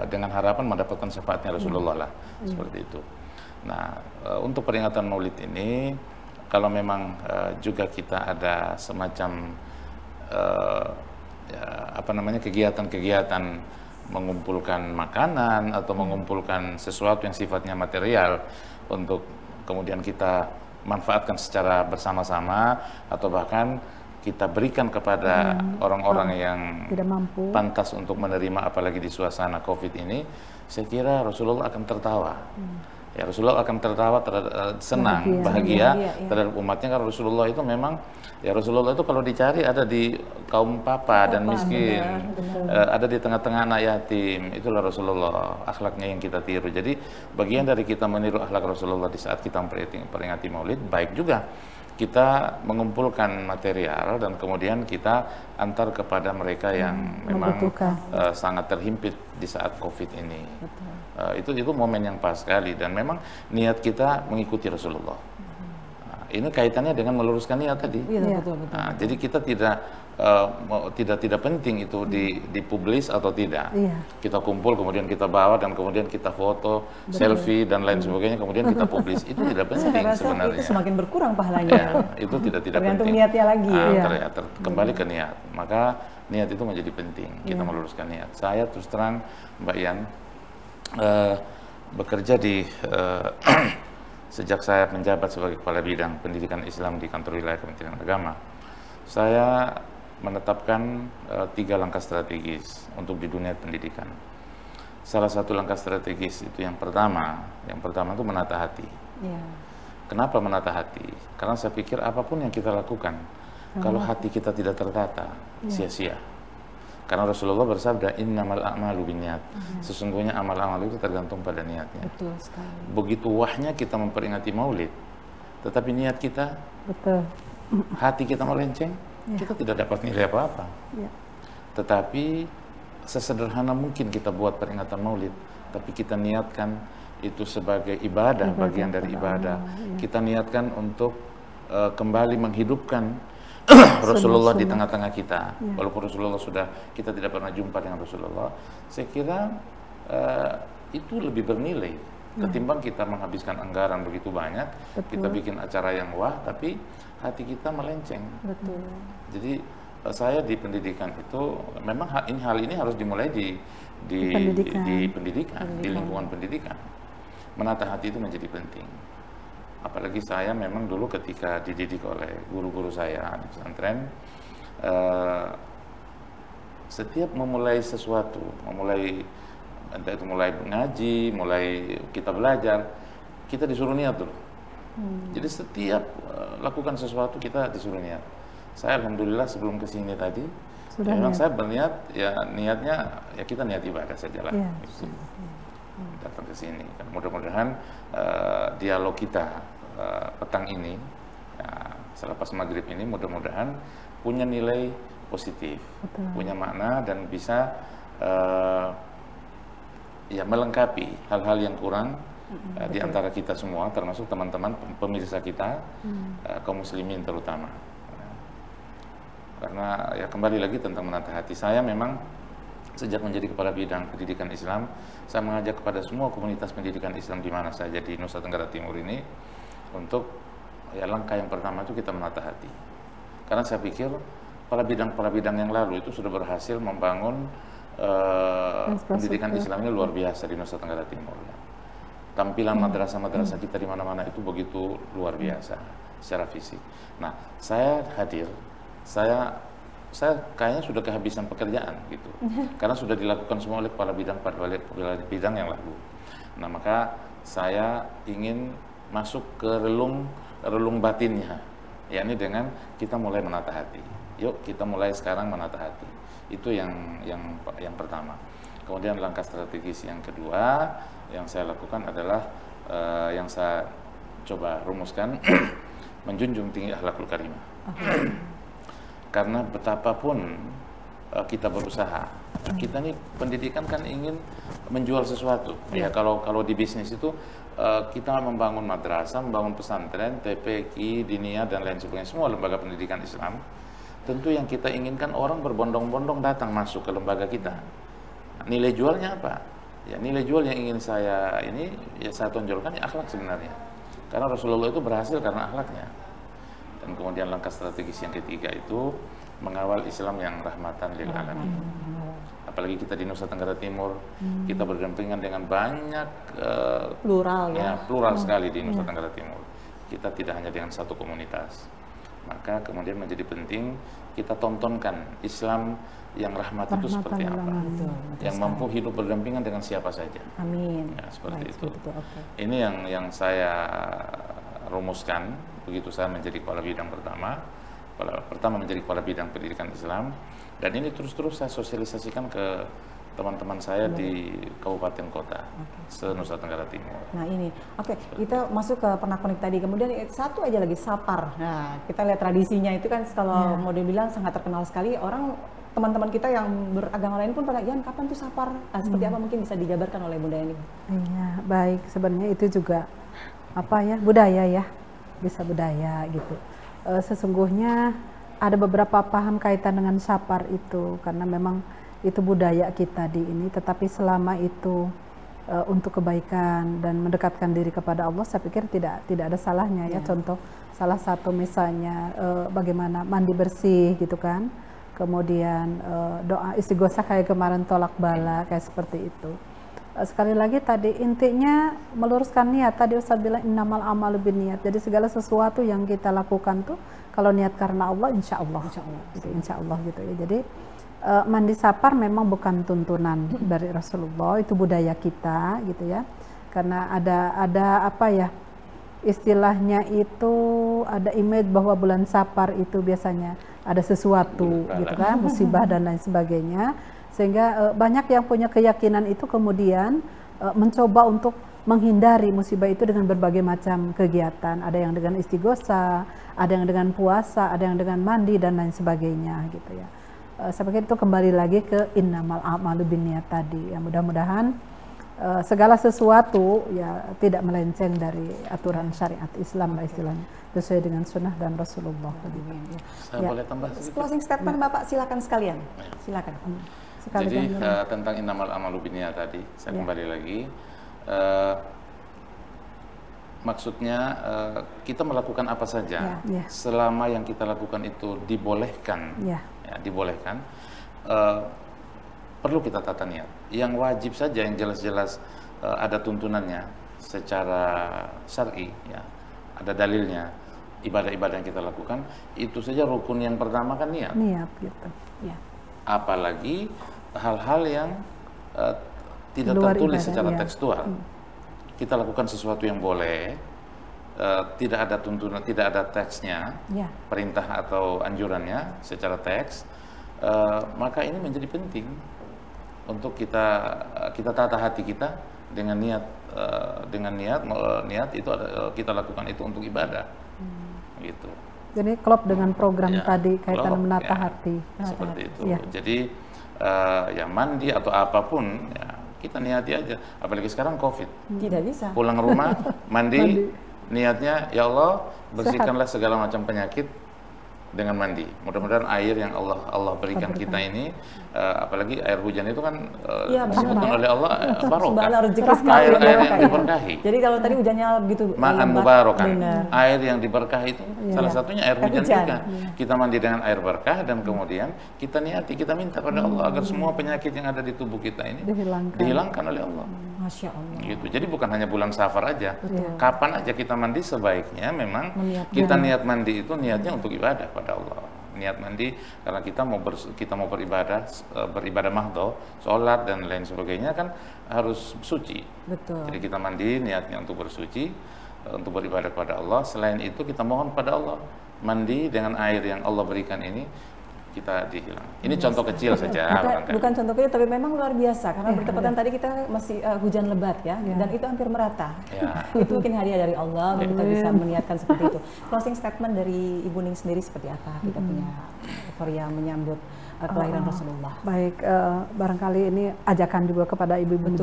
dengan harapan mendapatkan syafaatnya Rasulullah lah, seperti itu. Nah, untuk peringatan Maulid ini, kalau memang juga kita ada semacam kegiatan-kegiatan mengumpulkan makanan atau mengumpulkan sesuatu yang sifatnya material untuk kemudian kita manfaatkan secara bersama-sama, atau bahkan kita berikan kepada orang-orang yang tidak mampu, pantas untuk menerima, apalagi di suasana COVID ini, saya kira Rasulullah akan tertawa. Ya, Rasulullah akan tertawa, senang, bahagia terhadap umatnya, karena Rasulullah itu memang, ya Rasulullah itu kalau dicari ada di kaum papa dan miskin, ada di tengah-tengah anak yatim. Itulah Rasulullah, akhlaknya yang kita tiru. Jadi bagian dari kita meniru akhlak Rasulullah di saat kita memperingati Maulid, baik juga kita mengumpulkan material dan kemudian kita antar kepada mereka yang memang sangat terhimpit di saat COVID ini. Itu momen yang pas sekali, dan memang niat kita mengikuti Rasulullah. Ini kaitannya dengan meluruskan niat tadi. Betul. Jadi kita tidak penting itu dipublis atau tidak. Kita kumpul kemudian kita bawa dan kemudian kita foto, selfie dan lain sebagainya, kemudian kita publis. Itu tidak penting sebenarnya. Itu semakin berkurang pahalanya. Itu tidak tergantung penting. Niatnya lagi. Kembali ke niat. Maka niat itu menjadi penting. Kita meluruskan niat. Saya terus terang, Mbak Ian, bekerja di sejak saya menjabat sebagai Kepala Bidang Pendidikan Islam di Kantor Wilayah Kementerian Agama, saya menetapkan 3 langkah strategis untuk di dunia pendidikan. Salah satu langkah strategis itu yang pertama itu menata hati. Kenapa menata hati? Karena saya pikir apapun yang kita lakukan, kalau hati kita tidak tertata, sia-sia. Karena Rasulullah bersabda, innamal a'malu binniyat. Sesungguhnya amal-amal itu tergantung pada niatnya. Betul sekali. Begitu wahnya kita memperingati Maulid, tetapi niat kita, hati kita melenceng, kita tidak dapat nilai apa-apa. Tetapi sesederhana mungkin kita buat peringatan Maulid, tapi kita niatkan itu sebagai ibadah, bagian dari ibadah. Kita niatkan untuk kembali menghidupkan Rasulullah di tengah-tengah kita. Walaupun Rasulullah kita tidak pernah jumpa dengan Rasulullah, saya kira itu lebih bernilai ketimbang kita menghabiskan anggaran begitu banyak. Kita bikin acara yang wah, tapi hati kita melenceng. Jadi saya di pendidikan itu memang hal ini harus dimulai di pendidikan, di lingkungan pendidikan. Menata hati itu menjadi penting. Apalagi saya memang dulu ketika dididik oleh guru-guru saya di pesantren, setiap memulai sesuatu, entah itu mulai ngaji, mulai kita belajar, kita disuruh niat dulu. Jadi setiap lakukan sesuatu kita disuruh niat. Saya alhamdulillah sebelum kesini tadi, memang saya berniat, ya niatnya ya kita niat ibadah saja lah. datang ke sini. Mudah-mudahan dialog kita petang ini, selepas maghrib ini, mudah-mudahan punya nilai positif, punya makna dan bisa ya melengkapi hal-hal yang kurang di antara kita semua, termasuk teman-teman pemirsa kita, kaum muslimin terutama. Karena ya kembali lagi tentang menata hati, saya memang sejak menjadi kepala bidang pendidikan Islam, saya mengajak kepada semua komunitas pendidikan Islam di mana saja di Nusa Tenggara Timur ini untuk ya langkah yang pertama itu kita menata hati. Karena saya pikir kepala bidang yang lalu itu sudah berhasil membangun pendidikan Islamnya luar biasa di Nusa Tenggara Timur. Ya. Tampilan madrasah-madrasah kita di mana-mana itu begitu luar biasa secara fisik. Nah, saya hadir, saya kayaknya sudah kehabisan pekerjaan gitu, karena sudah dilakukan semua oleh kepala bidang yang lalu. Nah, maka saya ingin masuk ke relung batinnya, yakni dengan kita mulai menata hati. Yuk kita mulai sekarang menata hati. Itu yang pertama. Kemudian langkah strategis yang kedua yang saya lakukan adalah yang saya coba rumuskan menjunjung tinggi akhlakul karimah. Karena betapapun kita berusaha, kita nih pendidikan kan ingin menjual sesuatu. Ya kalau di bisnis itu kita membangun madrasah, membangun pesantren, TPQ, Diniyah dan lain sebagainya, semua lembaga pendidikan Islam. Tentu yang kita inginkan orang berbondong-bondong datang masuk ke lembaga kita. Nilai jualnya apa? Ya nilai jual yang ingin saya tonjolkan ya akhlak sebenarnya. Karena Rasulullah itu berhasil karena akhlaknya. Dan kemudian langkah strategis yang ketiga itu mengawal Islam yang rahmatan lil alamin. Apalagi kita di Nusa Tenggara Timur, kita berdampingan dengan banyak plural sekali di Nusa Tenggara Timur. Kita tidak hanya dengan satu komunitas. Maka kemudian menjadi penting kita tontonkan Islam yang rahmat itu seperti apa, yang mampu hidup berdampingan dengan siapa saja. Amin. Ya, seperti itu. Betul, okay. Ini yang saya rumuskan begitu saya menjadi kepala bidang pertama menjadi kepala bidang pendidikan Islam, dan ini terus saya sosialisasikan ke teman-teman saya di kabupaten kota se-Nusa Tenggara Timur. Nah ini, kita masuk ke pernak-pernik tadi, kemudian satu aja lagi, sapar. Nah kita lihat tradisinya itu kan kalau mau dibilang sangat terkenal sekali, orang teman-teman kita yang beragama lain pun pada kapan tuh sapar? Nah, seperti apa mungkin bisa dijabarkan oleh Bunda ini? Iya, baik, sebenarnya itu juga budaya ya, bisa budaya gitu. Sesungguhnya ada beberapa paham kaitan dengan sapar itu, karena memang itu budaya kita di ini, tetapi selama itu untuk kebaikan dan mendekatkan diri kepada Allah, saya pikir tidak ada salahnya ya. Contoh salah satu misalnya bagaimana mandi bersih gitu kan, kemudian doa istighosah kayak kemarin tolak bala kayak seperti itu. Sekali lagi tadi intinya meluruskan niat. Tadi Ustaz bilang innamal amalu binniyat. Jadi segala sesuatu yang kita lakukan tuh kalau niat karena Allah, insya Allah gitu ya. Jadi mandi sapar memang bukan tuntunan dari Rasulullah, itu budaya kita gitu ya. Karena ada istilahnya itu ada image bahwa bulan sapar itu biasanya ada sesuatu gitu kan, musibah dan lain sebagainya. Sehingga banyak yang punya keyakinan itu kemudian mencoba untuk menghindari musibah itu dengan berbagai macam kegiatan. Ada yang dengan istighosah, ada yang dengan puasa, ada yang dengan mandi dan lain sebagainya gitu ya. Saya pikir itu kembali lagi ke innamal a'malu binniyat tadi. Ya, mudah-mudahan segala sesuatu ya tidak melenceng dari aturan syariat Islam lah istilahnya, sesuai dengan sunnah dan Rasulullah. Saya boleh tambah sedikit? Closing statement Bapak, silakan sekalian. Silakan. Jadi tentang innamal a'malu binniyat tadi, saya kembali lagi. Maksudnya kita melakukan apa saja selama yang kita lakukan itu dibolehkan. Dibolehkan, perlu kita tata niat. Yang wajib saja, yang jelas-jelas ada tuntunannya secara syar'i, ya, ada dalilnya, ibadah-ibadah yang kita lakukan, itu saja rukun yang pertama kan niat. Niat gitu. Ya. Apalagi hal-hal yang tidak tertulis secara tekstual. Kita lakukan sesuatu yang boleh, tidak ada tuntunan, tidak ada teksnya, perintah atau anjurannya secara teks, maka ini menjadi penting untuk kita tata hati kita niat itu kita lakukan itu untuk ibadah, gitu. Jadi klop dengan program tadi kaitan klop, menata hati. Seperti itu. Ya. Jadi ya mandi atau apapun ya kita niati aja. Apalagi sekarang COVID. Tidak bisa. Pulang rumah mandi, niatnya ya Allah bersihkanlah segala macam penyakit dengan mandi. Mudah-mudahan air yang Allah berikan kita ini, apalagi air hujan itu kan disebutkan oleh Allah barokah. Air yang diberkahi. Jadi kalau tadi hujannya begitu Ma'an mubarokan. Air yang diberkahi itu salah satunya air hujan juga. Kita mandi dengan air berkah dan kemudian kita niati, kita minta pada Allah agar semua penyakit yang ada di tubuh kita ini dihilangkan oleh Allah. Masya Allah. Gitu. Jadi bukan hanya bulan Safar aja. Kapan aja kita mandi sebaiknya memang kita niat mandi itu niatnya untuk ibadah pada Allah. Niat mandi karena kita mau beribadah mahdoh, sholat dan lain sebagainya kan harus suci. Betul. Jadi kita mandi niatnya untuk bersuci, untuk beribadah kepada Allah. Selain itu kita mohon pada Allah, mandi dengan air yang Allah berikan ini kita dihilang. Ini contoh kecil saja. Bukan contoh kecil, tapi memang luar biasa karena bertepatan tadi kita masih hujan lebat ya, dan itu hampir merata. Itu mungkin hadiah dari Allah, kita bisa meniatkan seperti itu. Closing statement dari Ibu Ning sendiri seperti apa? Kita punya euforia menyambut kelahiran Rasulullah. Baik, barangkali ini ajakan juga kepada ibu-ibu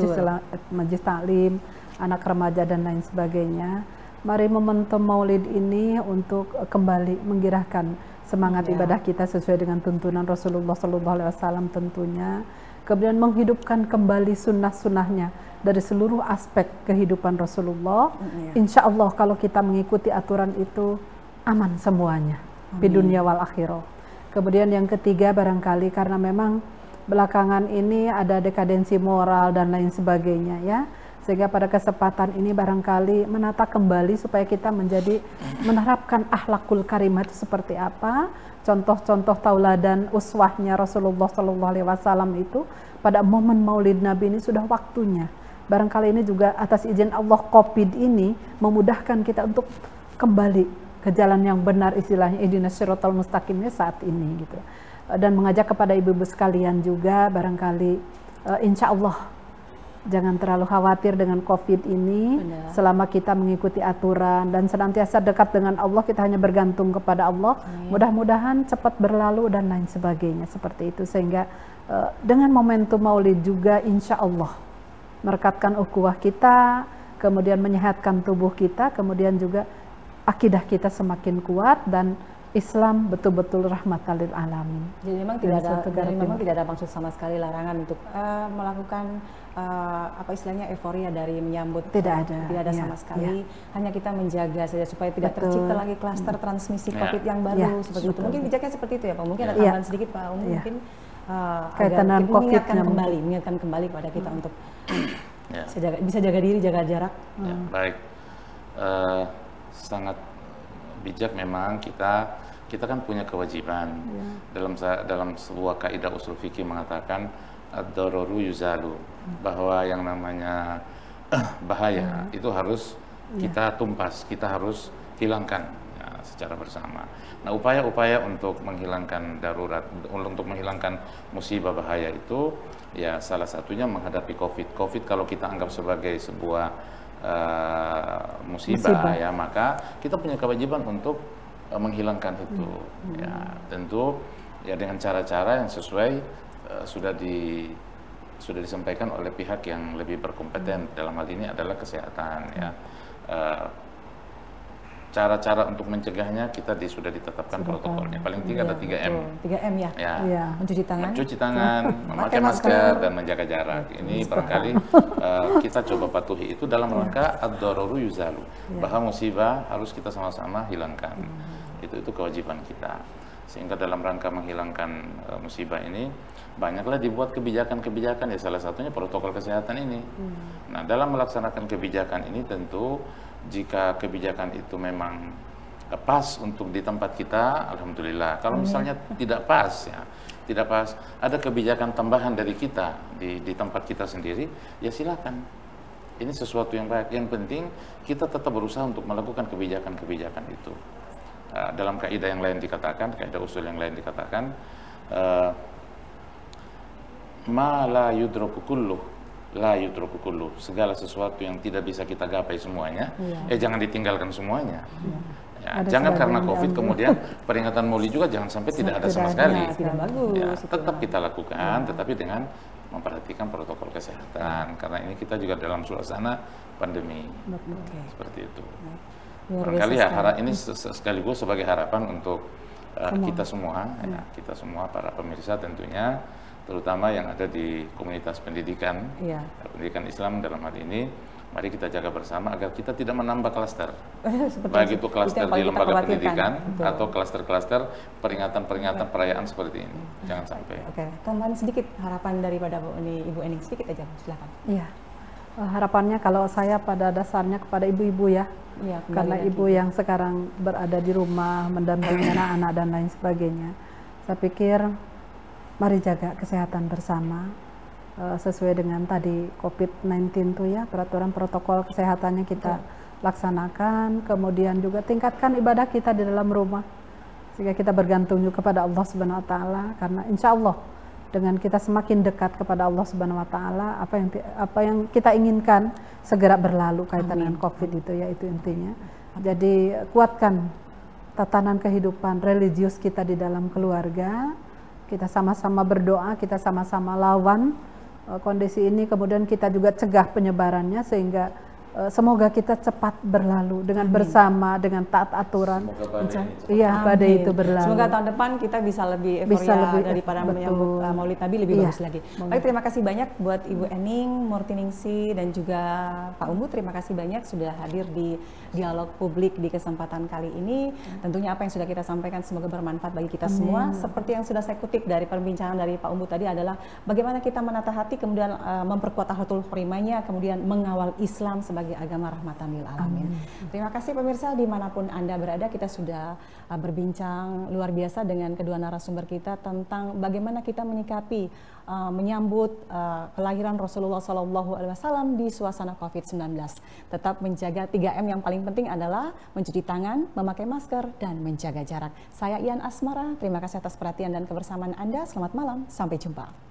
majelis taklim, anak remaja dan lain sebagainya. Mari momentum Maulid ini untuk kembali menggerakkan semangat ibadah kita sesuai dengan tuntunan Rasulullah SAW tentunya. Kemudian menghidupkan kembali sunnah-sunnahnya dari seluruh aspek kehidupan Rasulullah. Insya Allah kalau kita mengikuti aturan itu aman semuanya di dunia wal akhirah. Kemudian yang ketiga barangkali karena memang belakangan ini ada dekadensi moral dan lain sebagainya ya. Sehingga pada kesempatan ini barangkali menata kembali supaya kita menerapkan akhlakul karimah itu seperti apa, contoh-contoh tauladan uswahnya Rasulullah SAW itu pada momen Maulid Nabi ini sudah waktunya. Barangkali ini juga atas izin Allah COVID ini memudahkan kita untuk kembali ke jalan yang benar, istilahnya ihdinas siratal mustaqimnya saat ini gitu. Dan mengajak kepada ibu-ibu sekalian juga barangkali insya Allah jangan terlalu khawatir dengan COVID ini. Selama kita mengikuti aturan dan senantiasa dekat dengan Allah, kita hanya bergantung kepada Allah. Mudah-mudahan cepat berlalu dan lain sebagainya seperti itu. Sehingga dengan momentum Maulid juga insya Allah merekatkan ukhuwah kita, kemudian menyehatkan tubuh kita, kemudian juga akidah kita semakin kuat dan Islam betul-betul rahmatan lil alamin. Jadi memang tidak ada maksud sama sekali larangan untuk melakukan apa istilahnya euforia dari menyambut. Tidak ada sama sekali. Hanya kita menjaga saja supaya tidak tercipta lagi klaster transmisi COVID yang baru seperti itu. Mungkin bijaknya seperti itu ya Pak. Mungkin ada tambahan sedikit Pak. Mungkin agar mengingatkan kembali kepada kita untuk bisa jaga diri, jaga jarak. Baik. Sangat bijak memang kita kan punya kewajiban dalam sebuah kaidah usul fikih mengatakan ad-dararu yuzalu, bahwa yang namanya bahaya itu harus kita tumpas, kita harus hilangkan secara bersama. Nah, upaya-upaya untuk menghilangkan darurat, untuk menghilangkan musibah bahaya itu ya salah satunya menghadapi COVID kalau kita anggap sebagai sebuah musibah ya, maka kita punya kewajiban untuk menghilangkan itu. Ya, tentu ya dengan cara-cara yang sesuai sudah disampaikan oleh pihak yang lebih berkompeten. Dalam hal ini adalah kesehatan ya. Cara-cara untuk mencegahnya kita sudah ditetapkan protokolnya. Paling tinggi ada 3M. 3M ya. Mencuci tangan, memakai masker dan menjaga jarak. Ini barangkali kita coba patuhi itu dalam rangka ad-dararu yuzalu. Bahwa musibah harus kita sama-sama hilangkan. Itu kewajiban kita. Sehingga dalam rangka menghilangkan musibah ini banyaklah dibuat kebijakan-kebijakan ya, salah satunya protokol kesehatan ini. Nah, dalam melaksanakan kebijakan ini tentu jika kebijakan itu memang pas untuk di tempat kita, alhamdulillah. Kalau misalnya tidak pas ya, ada kebijakan tambahan dari kita di tempat kita sendiri, ya silakan. Ini sesuatu yang baik. Yang penting kita tetap berusaha untuk melakukan kebijakan-kebijakan itu. Dalam kaidah yang lain dikatakan, kaidah usul yang lain dikatakan, ma la yudraku kulluh la yutruku kullu, segala sesuatu yang tidak bisa kita gapai semuanya, jangan ditinggalkan semuanya. Ya, jangan karena COVID kemudian peringatan Maulid juga jangan sampai tidak ada sama sekali. Tidak bagus. Ya, tetap kita lakukan, tetapi dengan memperhatikan protokol kesehatan, karena ini kita juga dalam suasana pandemi. Seperti itu. Barangkali ya ini sekaligus sebagai harapan untuk kita semua, ya, kita semua para pemirsa tentunya, terutama yang ada di komunitas pendidikan, pendidikan Islam dalam hal ini. Mari kita jaga bersama agar kita tidak menambah klaster, baik itu klaster di lembaga pendidikan atau klaster-klaster peringatan-peringatan perayaan seperti ini. Jangan sampai. Oke, tambahan sedikit harapan daripada Ibu Ening, sedikit aja, silakan. Iya, harapannya kalau saya pada dasarnya kepada ibu-ibu ya, karena ibu yang sekarang berada di rumah, mendampingi anak-anak dan lain sebagainya. Saya pikir mari jaga kesehatan bersama. Sesuai dengan tadi COVID-19 tuh ya, peraturan protokol kesehatannya kita laksanakan, kemudian juga tingkatkan ibadah kita di dalam rumah sehingga kita bergantung juga kepada Allah Subhanahu wa taala, karena insya Allah dengan kita semakin dekat kepada Allah Subhanahu wa taala, apa yang kita inginkan segera berlalu kaitan dengan COVID itu ya, itu intinya. Jadi kuatkan tatanan kehidupan religius kita di dalam keluarga, kita sama-sama berdoa, kita sama-sama lawan kondisi ini, kemudian kita juga cegah penyebarannya sehingga semoga kita cepat berlalu dengan bersama, dengan taat aturan. Iya, badai itu berlalu. Semoga tahun depan kita bisa lebih euforia daripada menyambut Maulid Nabi lebih bagus lagi. Baik, terima kasih banyak buat Ibu Ening, Murtiningsih, dan juga Pak Umbu. Terima kasih banyak sudah hadir di dialog publik di kesempatan kali ini. Tentunya apa yang sudah kita sampaikan semoga bermanfaat bagi kita semua. Seperti yang sudah saya kutip dari perbincangan dari Pak Umbu tadi adalah bagaimana kita menata hati, kemudian memperkuat akhlakul karimahnya, kemudian mengawal Islam sebagai agama rahmatan lil alamin. Terima kasih pemirsa dimanapun Anda berada, kita sudah berbincang luar biasa dengan kedua narasumber kita tentang bagaimana kita menyikapi menyambut kelahiran Rasulullah SAW di suasana COVID-19. Tetap menjaga 3M, yang paling penting adalah mencuci tangan, memakai masker, dan menjaga jarak. Saya Ian Asmara, terima kasih atas perhatian dan kebersamaan Anda. Selamat malam, sampai jumpa.